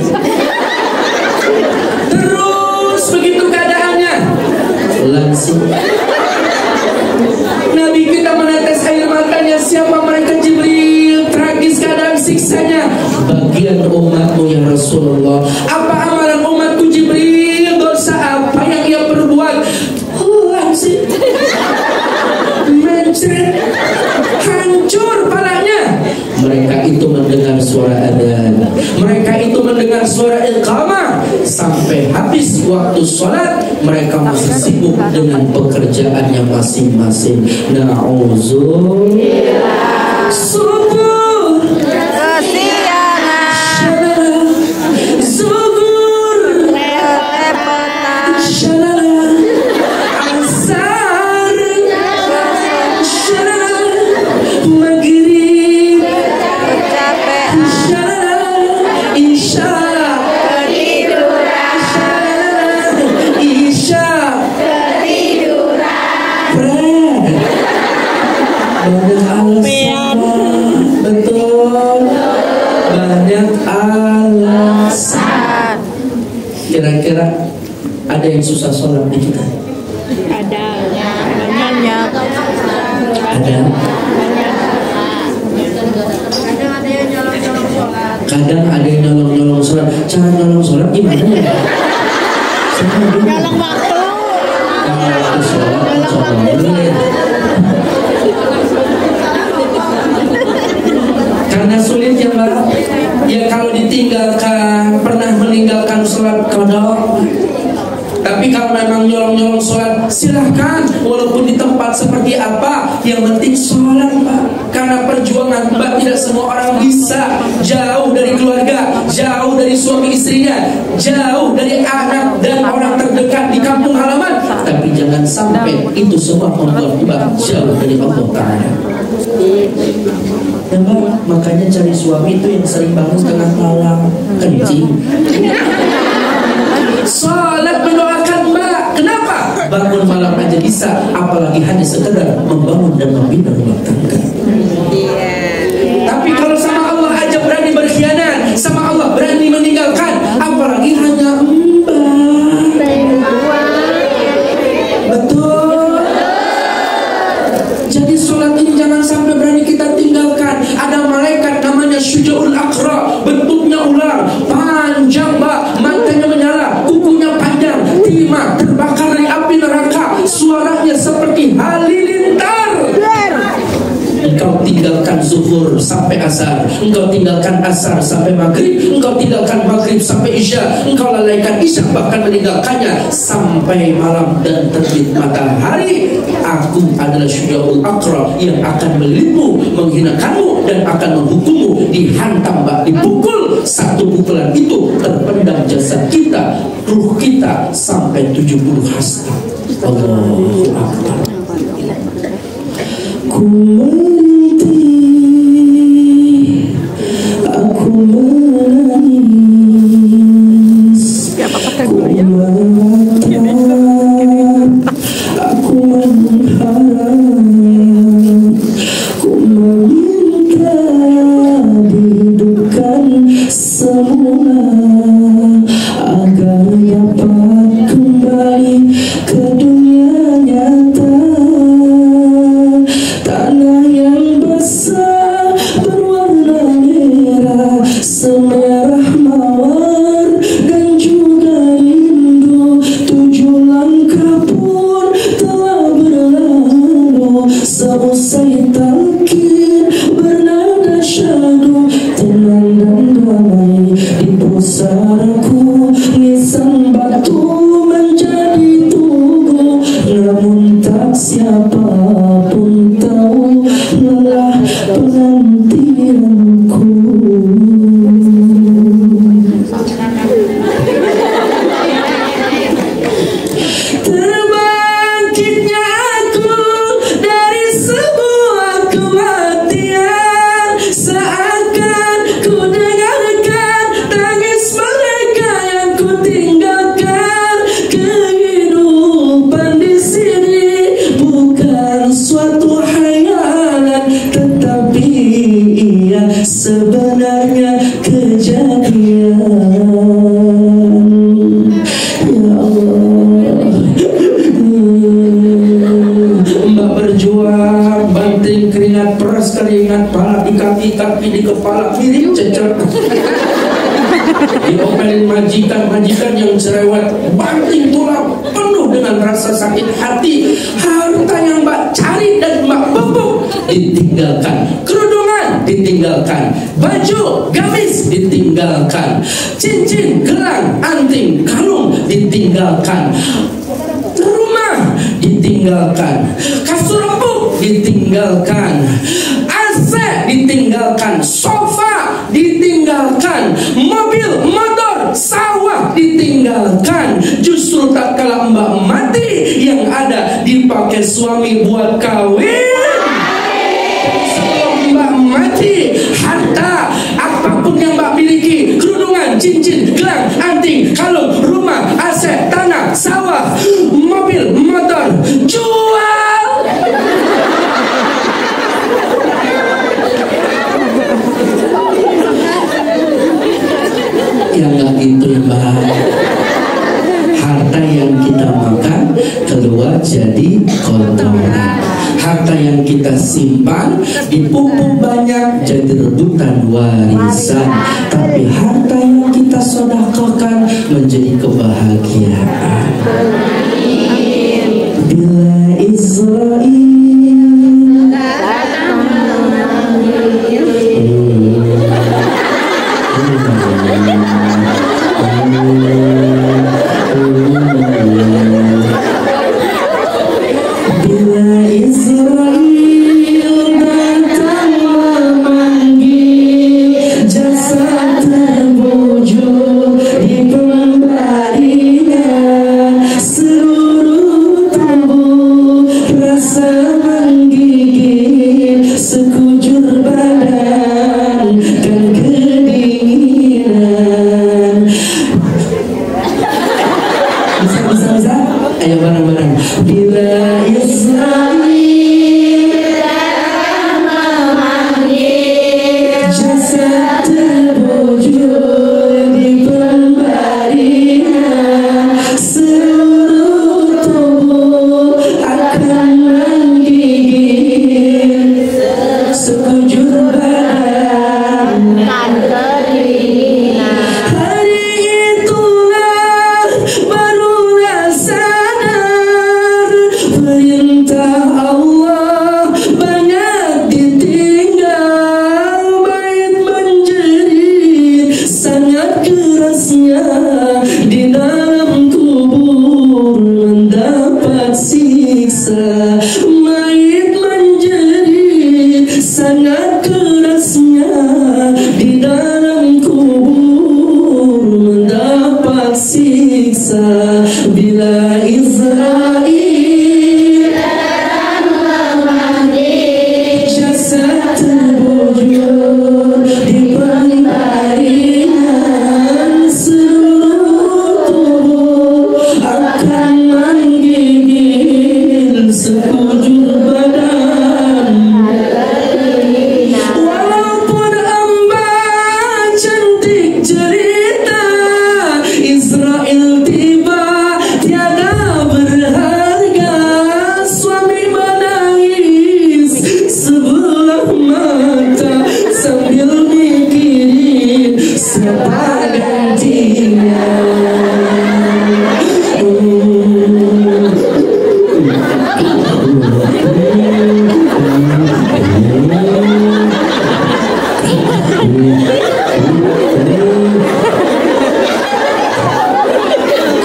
Terus begitu keadaannya. Lansi. Nabi kita menetes air matanya. Siapa mereka? Jibril. Tragis keadaan siksanya. Bagian umatmu ya Rasulullah. Apa amalan umatku Jibril? Dosa apa yang ia perbuat? Lansi. Mencret. Hancur palanya. Mereka itu mendengar suara adzan, mereka itu mendengar suara iqamah. Sampai habis waktu sholat, mereka masih sibuk dengan pekerjaannya masing-masing. Na'udzubillah. Subuh, Kesiangan, zuhur, petang, asar, maghrib, kecapean, isya, isya, banyak alasan. Betul, banyak alasan. Kira-kira ada yang susah sholat di kita? banyak. Ada. Kadang ada yang nyolong-nyolong sholat. Cara nyolong sholat gimana ya? Nyolong waktu. Waktu sholat coba menit. Karena sulit ya Mbak. Ya kalau ditinggalkan, pernah meninggalkan sholat qada. Tapi kalau memang nyolong-nyolong sholat, silahkan. Walaupun di tempat seperti apa, yang penting sholat Mbak. Karena perjuangan Mbak tidak semua orang bisa. Jauh dari keluarga, jauh dari suami istrinya, jauh dari anak dan orang terdekat di kampung halaman. Tapi jangan sampai itu semua membuat Mbak jauh dari Allah Ta'ala. Ya Mbak, makanya cari suami itu yang sering bangun tengah malam, kencing. Salat mendoakan Mbak, kenapa? Bangun malam aja bisa, apalagi hanya sekedar membangun dan membina rumah tangga. Tapi kalau sama Allah aja berani berkhianat, sama Allah berani meninggalkan, apalagi hanya Mbak. Betul. Jadi sholat ini jangan sampai berani kita tinggalkan. Ada malaikat namanya Syujaul Aqra, bentuknya ular, panjang Mbak, matanya menyala, kukunya panjang, timah terbakar dari api neraka, suaranya seperti halilintar. Engkau tinggalkan zuhur sampai asar, engkau tinggalkan asar sampai maghrib, engkau tinggalkan maghrib sampai isya, engkau lalaikan isya, bahkan meninggalkannya sampai malam dan terbit matahari. Aku adalah Syujaul Aqra yang akan melipmu, menghinakanmu, dan akan menghukummu. Dihantam Mbak, dipukul. Satu pukulan itu terpendam jasad kita, ruh kita sampai 70 hasta. Allahu Akbar. Ku merintih, aku menangis, ku menatap, aku mengharap, ku meminta dihidupkan semula agar dapat kembali ke dunia nyata. Tanah yang basah berwarna merah, semerah mawar dan juga rindu. 7 langkah pun telah berlalu, seusai talqin bernada syahdu. Tenang dan damai di pusaraku, nisan batu menjadi tugu. Namun tak siapapun tahu lelah penantianku. Terbangkitnya aku dari sebuah kematian, seakan ku dengarkan tangis mereka yang ku tinggalkan. Kehidupan di sini bukan suatu hayalan, tetapi ia sebenarnya kejadian. Ya Allah, Mbak berjuang, banting keringat, peras keringat, pala ikat-ikat di kepala, mirip cecer. Diomelin majikan yang cerewet, banting tulang, penuh dengan rasa sakit hati. Harta yang Mbak cari dan Mbak pupuk ditinggalkan, kerudungan ditinggalkan, baju gamis ditinggalkan, cincin, gelang, anting, kalung ditinggalkan, rumah ditinggalkan, kasur empuk ditinggalkan, AC ditinggalkan, sofa ditinggalkan, mobil, motor, sawah ditinggalkan. Justru tak kalah Mbak mati, yang ada dipakai suami buat kawin. Sebelum Mbak mati, harta apapun yang Mbak miliki, kerudungan, cincin, gelang, anting, kalung, rumah, aset, tanah, sawah, mobil, motor, jual. Ya nggak gitu Mbak. Harta yang kita makan keluar jadi kotoran. Harta yang kita simpan dipupuk banyak jadi rebutan warisan. Tapi harta yang kita sedekahkan menjadi kebahagiaan. Bila Israel datang memanggil, jasad terbunuh kerasnya di dalam kubur mendapat siksa, mayit menjerit sangat kerasnya di dalam kubur mendapat siksa. Bila Israel jasad terbujur di pengaringan, seluruh tubuh akan menggigil sekujur badan. Walaupun embah cantik cerita Israel tiba tiada berharga, suami menangis sebelah mata sambil mikirin siapa gantinya.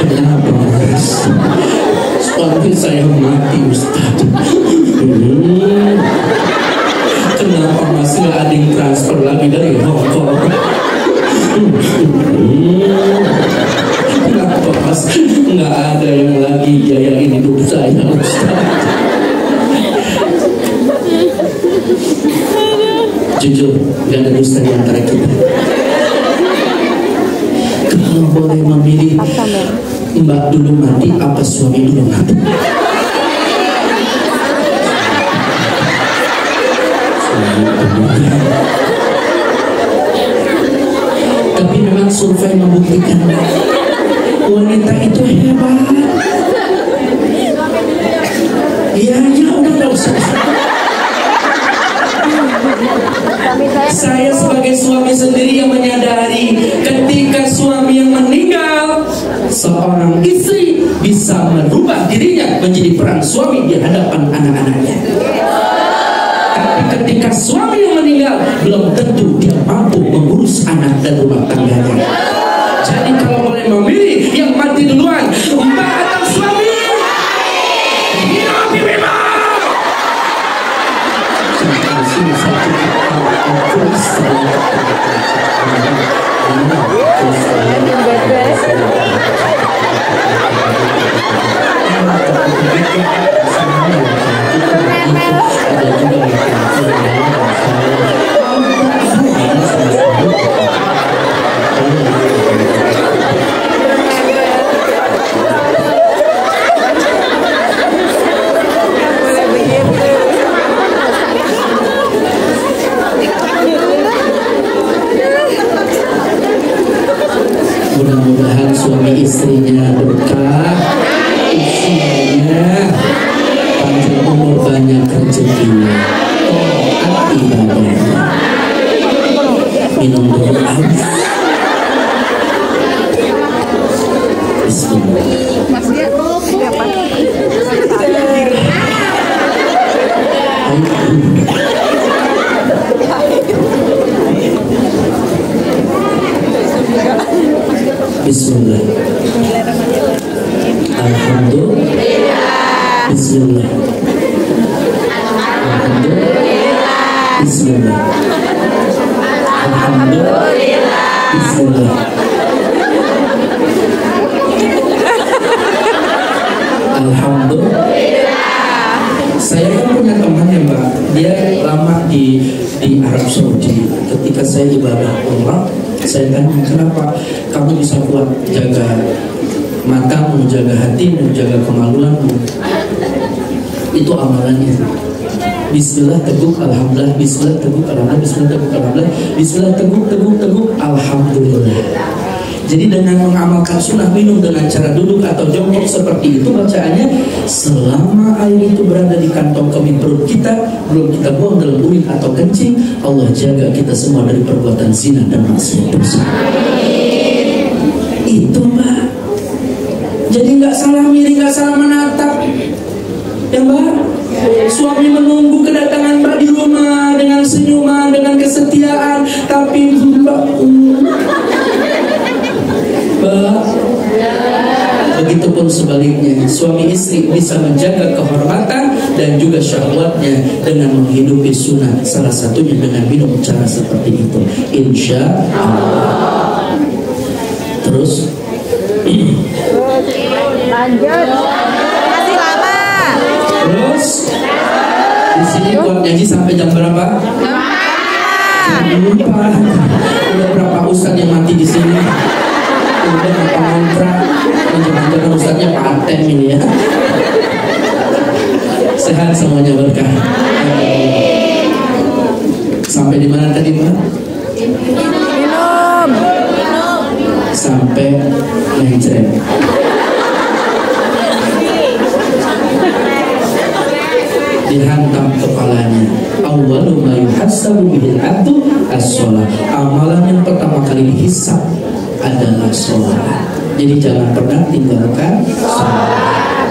Kenapa suami saya mati, Ustaz? Kenapa masih ada yang transfer lagi dari Hongkong? Kenapa mas nggak ada yang lagi yayain hidup saya, Ustaz? Jujur, gak ada dusta di antara kita. Kalau boleh memilih, Mbak dulu mati apa suami dulu mati? Tapi memang survei membuktikan wanita itu hebat. Ya udah nggak usah. Saya sebagai suami sendiri yang menyadari ketika suami yang meninggal, seorang istri bisa merubah dirinya menjadi peran suami di hadapan anak-anaknya. Tapi ketika suami yang meninggal, belum tentu dia mampu mengurus anak dan rumah tangganya. Jadi kalau boleh memilih, yang mati duluan, Mbak atau suami? Hidup memang. Mudah-mudahan suami istrinya berkah, usianya panjang umur, banyak rezekinya, taat ibadahnya. Minum dulu aus. Bismillah. Bismillah. Alhamdulillah. Bismillah. Alhamdulillah. Bismillah. Alhamdulillah. Bismillah. Alhamdulillah. Saya kan punya teman ya Mbak, dia lama di Arab Saudi. Ketika saya ibadah umrah, saya tanya, kenapa kamu bisa kuat jaga matamu, jaga hatimu, jaga kemaluanmu? Itu amalannya. Bismillah teguk, alhamdulillah. Bismillah teguk, alhamdulillah. Bismillah teguk, alhamdulillah. Bismillah teguk, alhamdulillah. Jadi dengan mengamalkan sunnah minum dengan cara duduk atau jongkok seperti itu, bacaannya selama air itu berada di kantong kemih perut kita, belum kita buang dalam urin atau kencing, Allah jaga kita semua dari perbuatan zina dan maksiat dosa. Itu Mbak. Jadi nggak salah miring, nggak salah menatap, ya Mbak. Suami menunggu kedatangan Mbak di rumah dengan senyuman, dengan kesetiaan, tapi Mbak Begitupun sebaliknya, suami istri bisa menjaga kehormatan dan juga syahwatnya dengan menghidupi sunnah, salah satunya dengan minum cara seperti itu, insya Allah. Terus Lanjut. Masih lama. Terus di sini kuat ngaji sampai jam berapa? Lupa. Udah berapa ustadz yang mati di sini? Udah apa kontrak? Jangan-jangan ustadznya paten ini ya. Sehat semuanya, berkah. Sampai di mana tadi, Pak? Minum. Sampai mencret. Dihantam kepalanya. Awwalu ma yuhassabu bihil abdu as-shalah. Amalan yang pertama kali dihisab adalah sholat. Jadi jangan pernah tinggalkan sholat.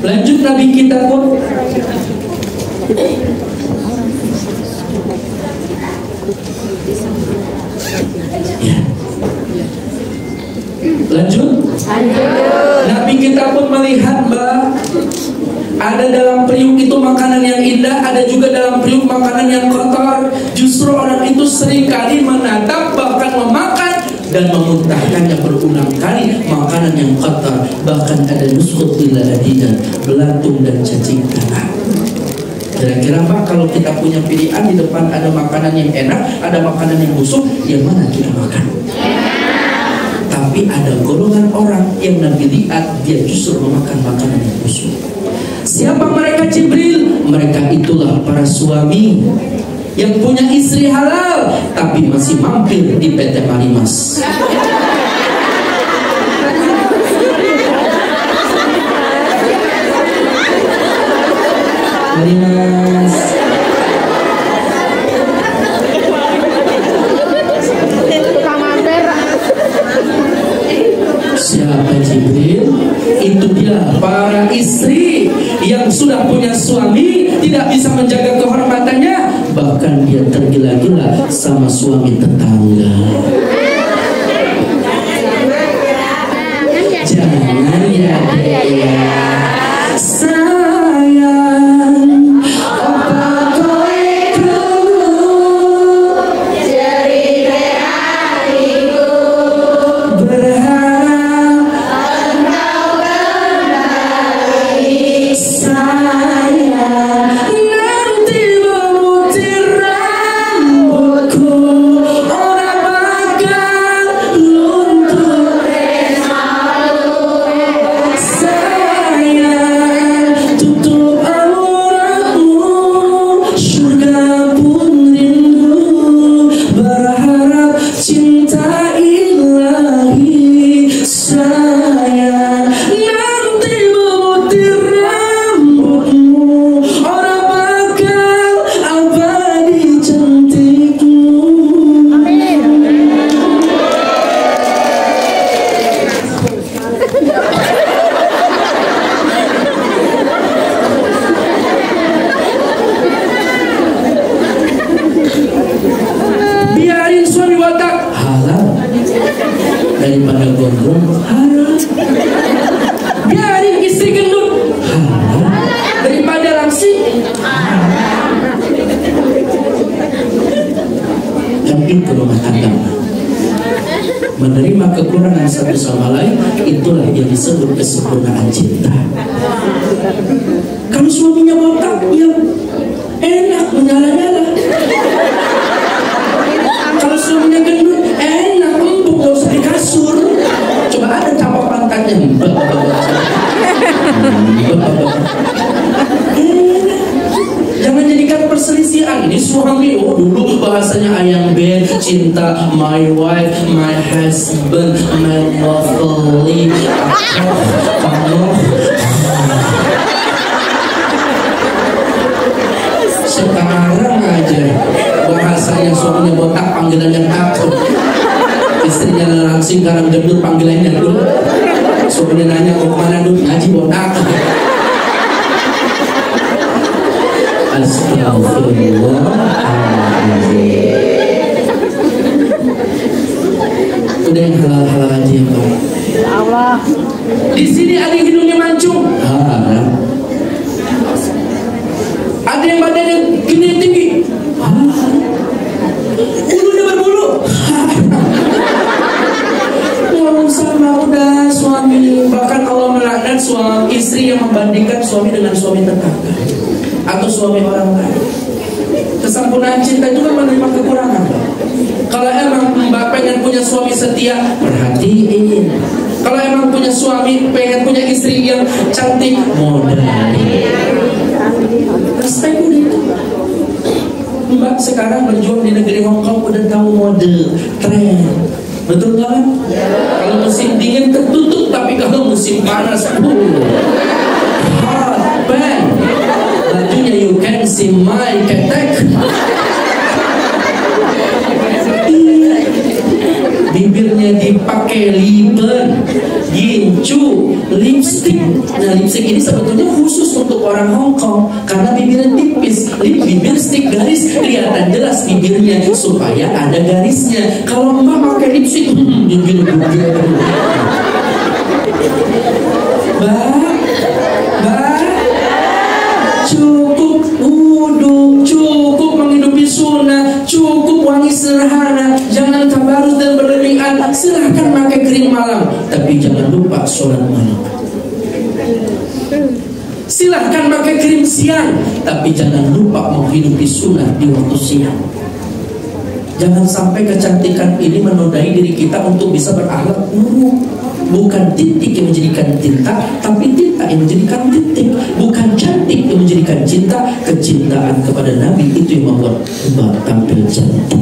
Lanjut Nabi kita pun ya. Lanjut. Nabi kita pun melihat, Mbak, ada dalam periuk itu makanan yang indah, ada juga dalam periuk makanan yang kotor. Justru orang itu seringkali menatap, bahkan memakan dan memuntahkannya berulang kali makanan yang kotor. Bahkan ada nuskut bila adidan, belatung dan cacing tanah. Kira-kira Pak, kalau kita punya pilihan di depan ada makanan yang enak, ada makanan yang busuk, yang mana kita makan? Tapi ada golongan orang yang Nabi lihat dia justru memakan makanan yang busuk. Siapa mereka? Jibril. Mereka itulah para suami yang punya istri halal tapi masih mampir di PT Marimas. Marimas. Siapa Jibril? Itu dia para istri yang sudah punya suami, tidak bisa menjaga kehormatannya, bahkan dia tergila-gila sama suami tetangga. Jangan ya dia sayang, apa kowe krungu cerita hatiku, berharap engkau kembali sayang. Nanti memutir rambutku, orang bakal luntur sayang. Tutup auratmu, surga pun rindu, berharap cinta ilahi sayang. Nanti memutir rambutmu, orang bakal abadi cantikmu. Biarin suami botak halal daripada gondrong halal. Biarin istri gendut halal daripada langsing halal. Kan itu rumah tangga. Menerima kekurangan satu sama lain, itulah yang disebut kesempurnaan cinta. Kalau suaminya botak, ya enak menyala-nyala. Kalau suaminya gendut, enak empuk, gak usah di kasur. Coba ada capak pantatnya. Jangan jadikan perselisihan. Ini suami, oh dulu bahasanya ayang bed, cinta, my wife, my husband, my lovely, kamu. Sekarang aja bahasanya suaminya botak, panggilannya takut. Istrinya langsing karena gendut, panggilannya dulu. Suaminya nanya mau kemana dulu, ngaji botak. Astagfirullahaladzim. Udah yang halal-halal aja ya Pak. Ya Allah. Di sini ada yang hidungnya mancung. Ada yang badannya gini tinggi. Bulunya berbulu. Sama udah suami, bahkan Allah melaknat suami istri yang membandingkan suami dengan suami tetangga atau suami orang lain. Kesempurnaan cinta itu kan menerima kekurangan. Kalau emang Mbak pengen punya suami setia, perhatiin. Kalau emang punya suami, pengen punya istri yang cantik, modalin. Respect udah. Mbak sekarang berjuang di negeri Hong Kong udah tahu mode, tren. Betul kan? Kalau musim dingin tertutup, tapi kalau musim panas, hot band. Bajunya you can see my ketek. Bibirnya dipakai lipen, gincu, lipstick. Nah, lipstick ini sebetulnya khusus untuk orang Hong Kong karena bibirnya tipis. Bibir stick garis kelihatan jelas bibirnya supaya ada garisnya. Kalau Mbak pakai lipstick, Mbak, cukup wudu, cukup menghidupi sunnah, cukup wangi sederhana, jangan tabarus dan berlebihan. Silahkan pakai krim malam, tapi jangan lupa sholat malam. Silahkan pakai krim siang, tapi jangan lupa menghidupi sunnah di waktu siang. Jangan sampai kecantikan ini menodai diri kita untuk bisa berakhlak buruk. Bukan titik yang menjadikan tinta, tapi tinta yang menjadikan titik. Bukan cantik yang menjadikan cinta, kecintaan kepada Nabi itu yang membuat Mbak tampil cantik.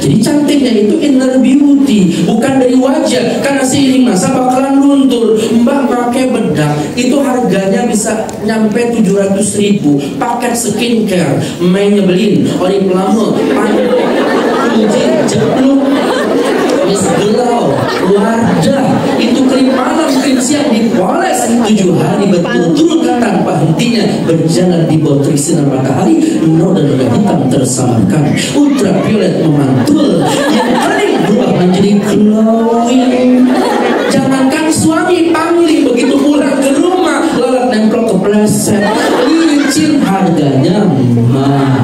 Jadi cantiknya itu inner beauty, bukan dari wajah. Karena seiring masa bakalan luntur. Mbak pakai bedak, itu harganya bisa nyampe 700.000. Paket skincare, nyebelin, Oriflame, Pantone, Fuji, Jepluk, Miss Glow, Wardah. Itu krim malam, krim siang dipoles 7 hari berturut-turut tanpa hentinya, berjalan di bawah terik sinar matahari. Noda-noda hitam tersamarkan, ultraviolet memantul, yang paling berubah menjadi glowing. Jangankan suami panggil, begitu pulang ke rumah lalat nempel kepleset, licin, harganya mahal.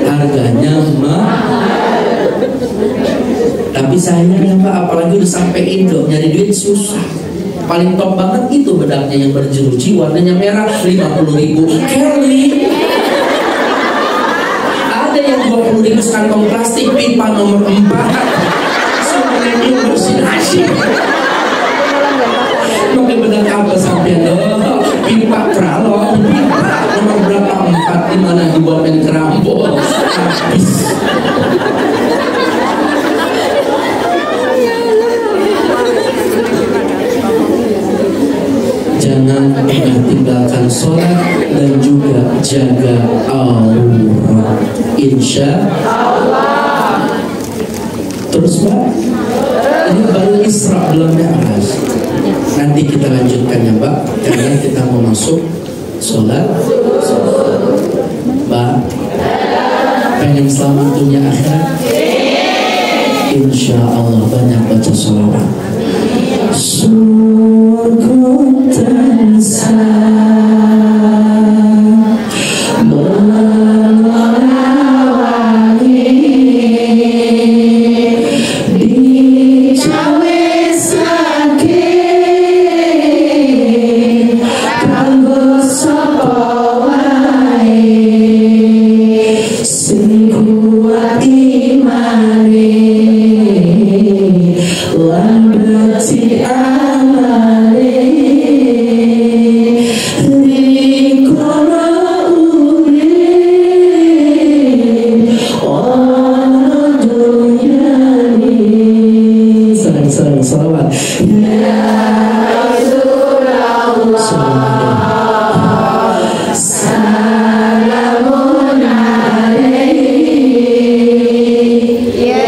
Harganya mahal. Tapi sayangnya Pak, apalagi udah sampai Indo, nyari duit susah. Paling top banget itu bedaknya yang berjeruji, warnanya merah, 50.000. Kelly. Ada yang 20.000 sekantong plastik, pipa nomor 4. Semuanya bersin asyik. Pakai bedak apa sampai pipa tralon, pipa nomor berapa 4, di mana dibuat main kerambol. Habis. Jangan pernah tinggalkan sholat dan juga jaga aurat, insya Allah. Terus Mbak, ini baru Isra belum Mi'raj. Nanti kita lanjutkan ya Mbak, karena kita mau masuk sholat. Mbak, pengen selamat dunia akhirat? Insya Allah banyak baca sholawat. Sungguh tansa melawani di cawe sakit kanggo sapa wae sing kuat imane lan beti amale rikono urip ana dunyane. Sarang salawat ya Rasulullah, salamun alaihi ya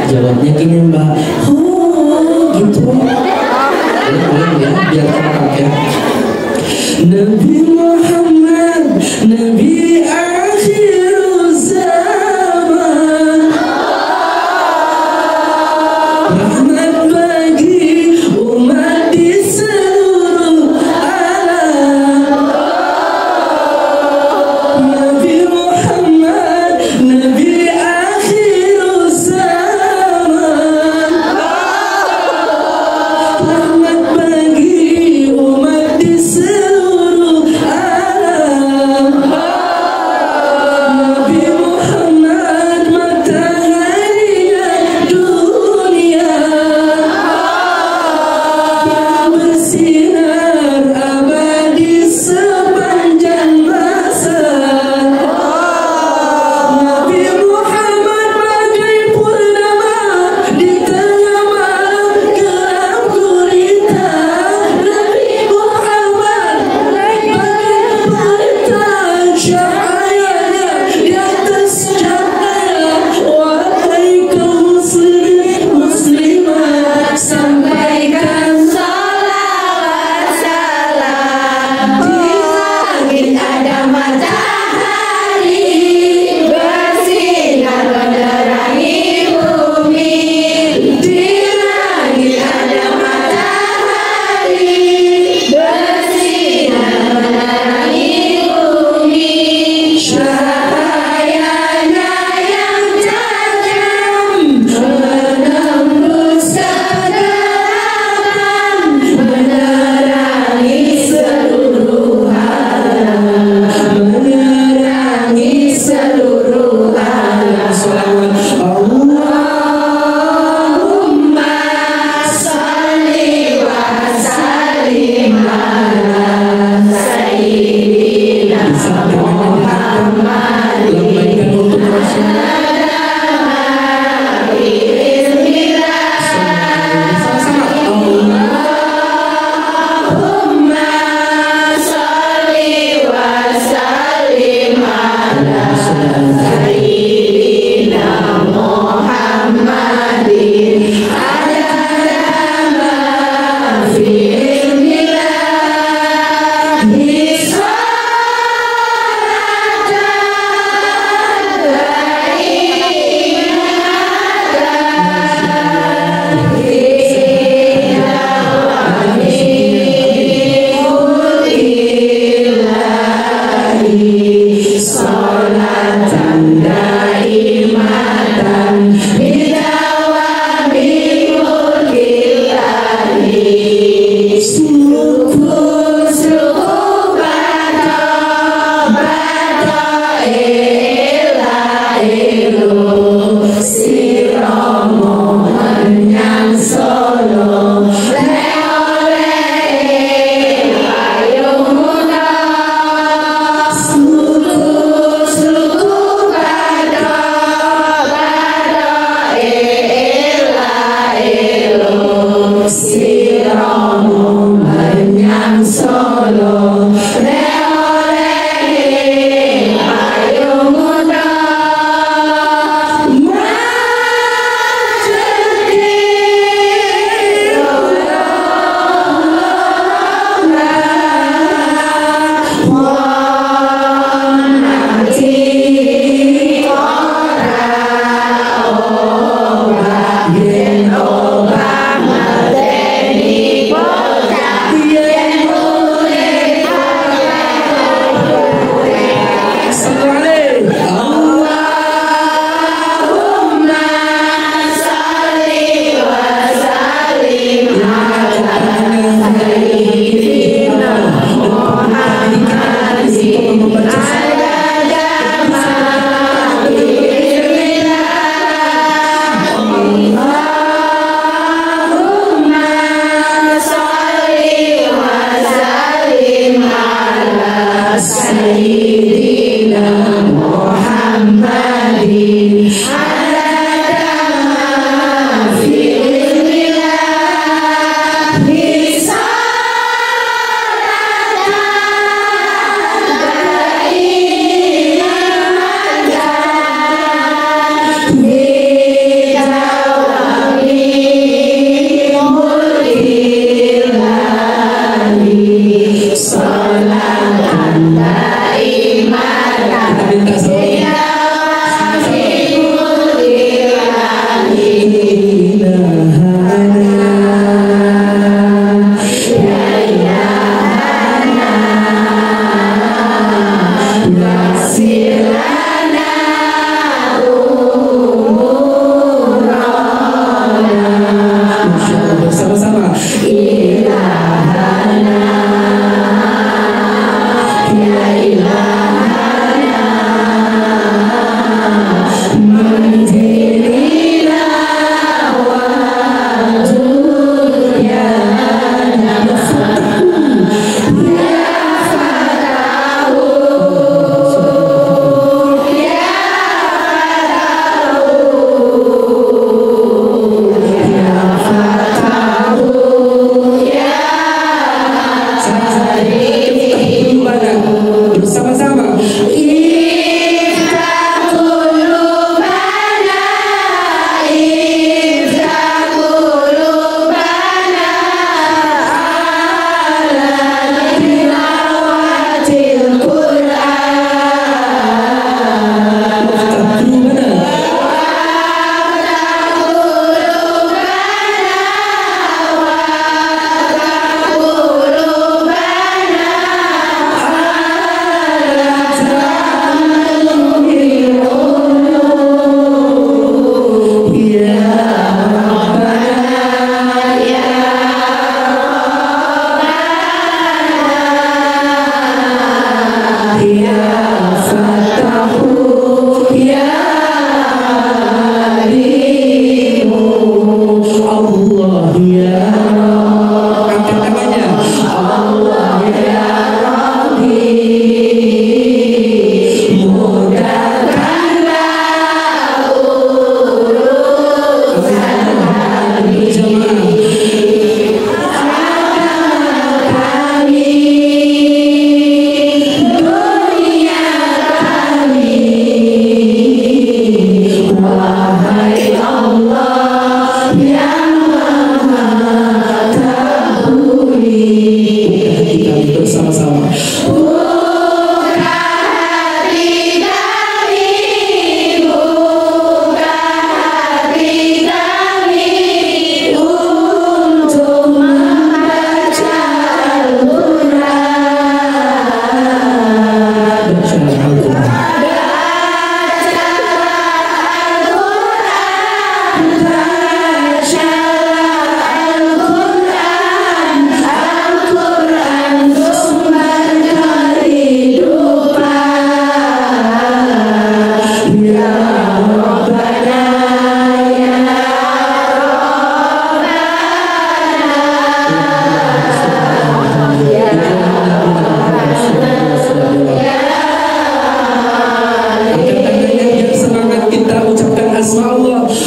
Jawabnya gini Mbak, oh gitu. Ya, biar kompak ya. Nabi Muhammad, Nabi akhir zaman, rahmat bagi umat di seluruh alam. Nabi Muhammad, Nabi akhir zaman,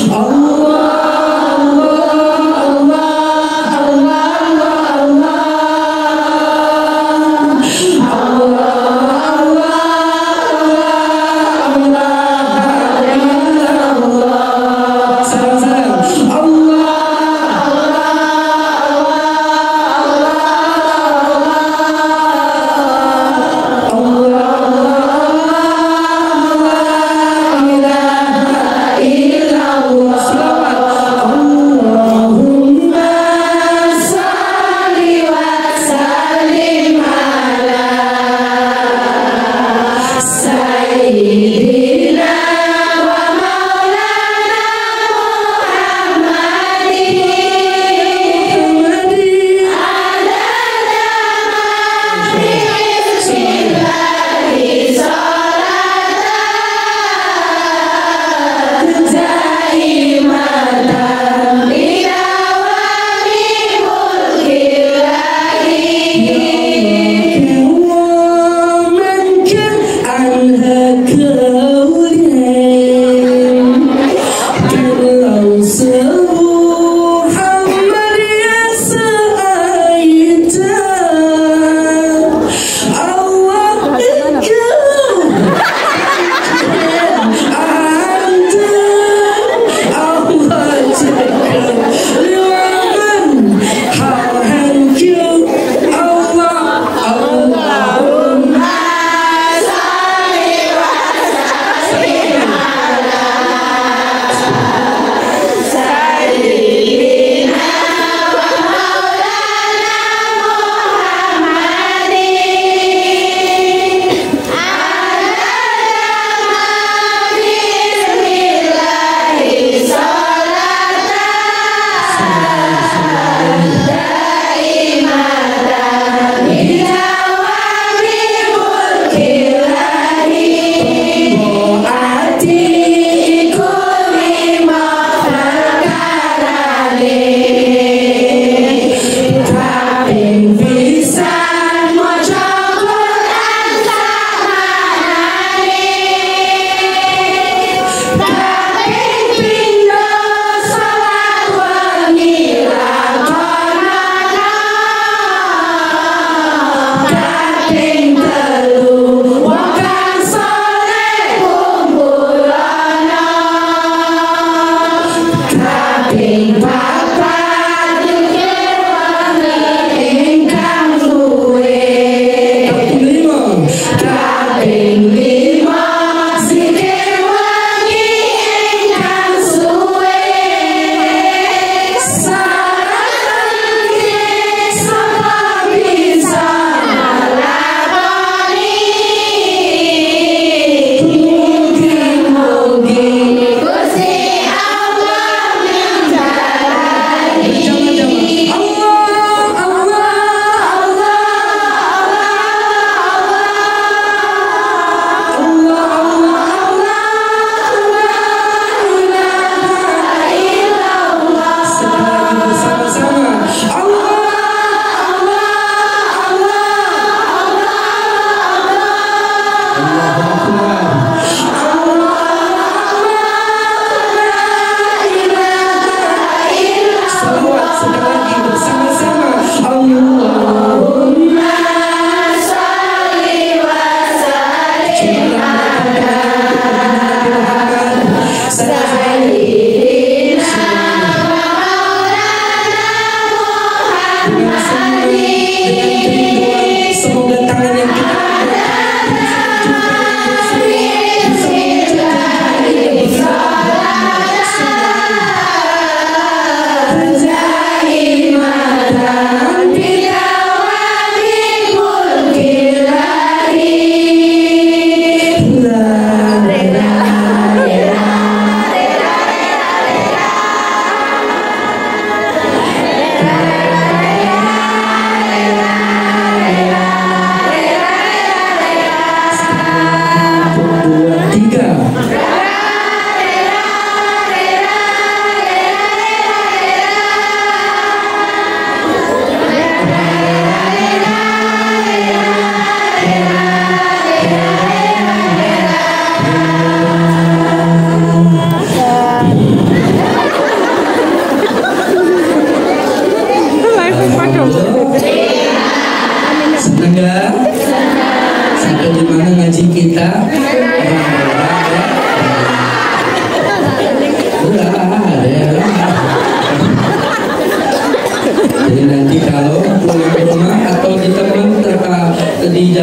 Allah.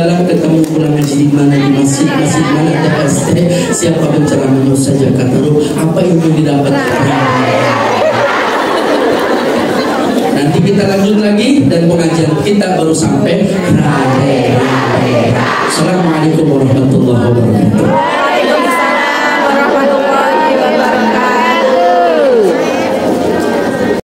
Dalam ketemu pulang ngaji di mana, di masjid mana, TST, siapa penceramahnya saja kata lu, apa yang didapat? Nanti kita lanjut lagi dan pengajian kita baru sampai. Assalamualaikum warahmatullahi wabarakatuh.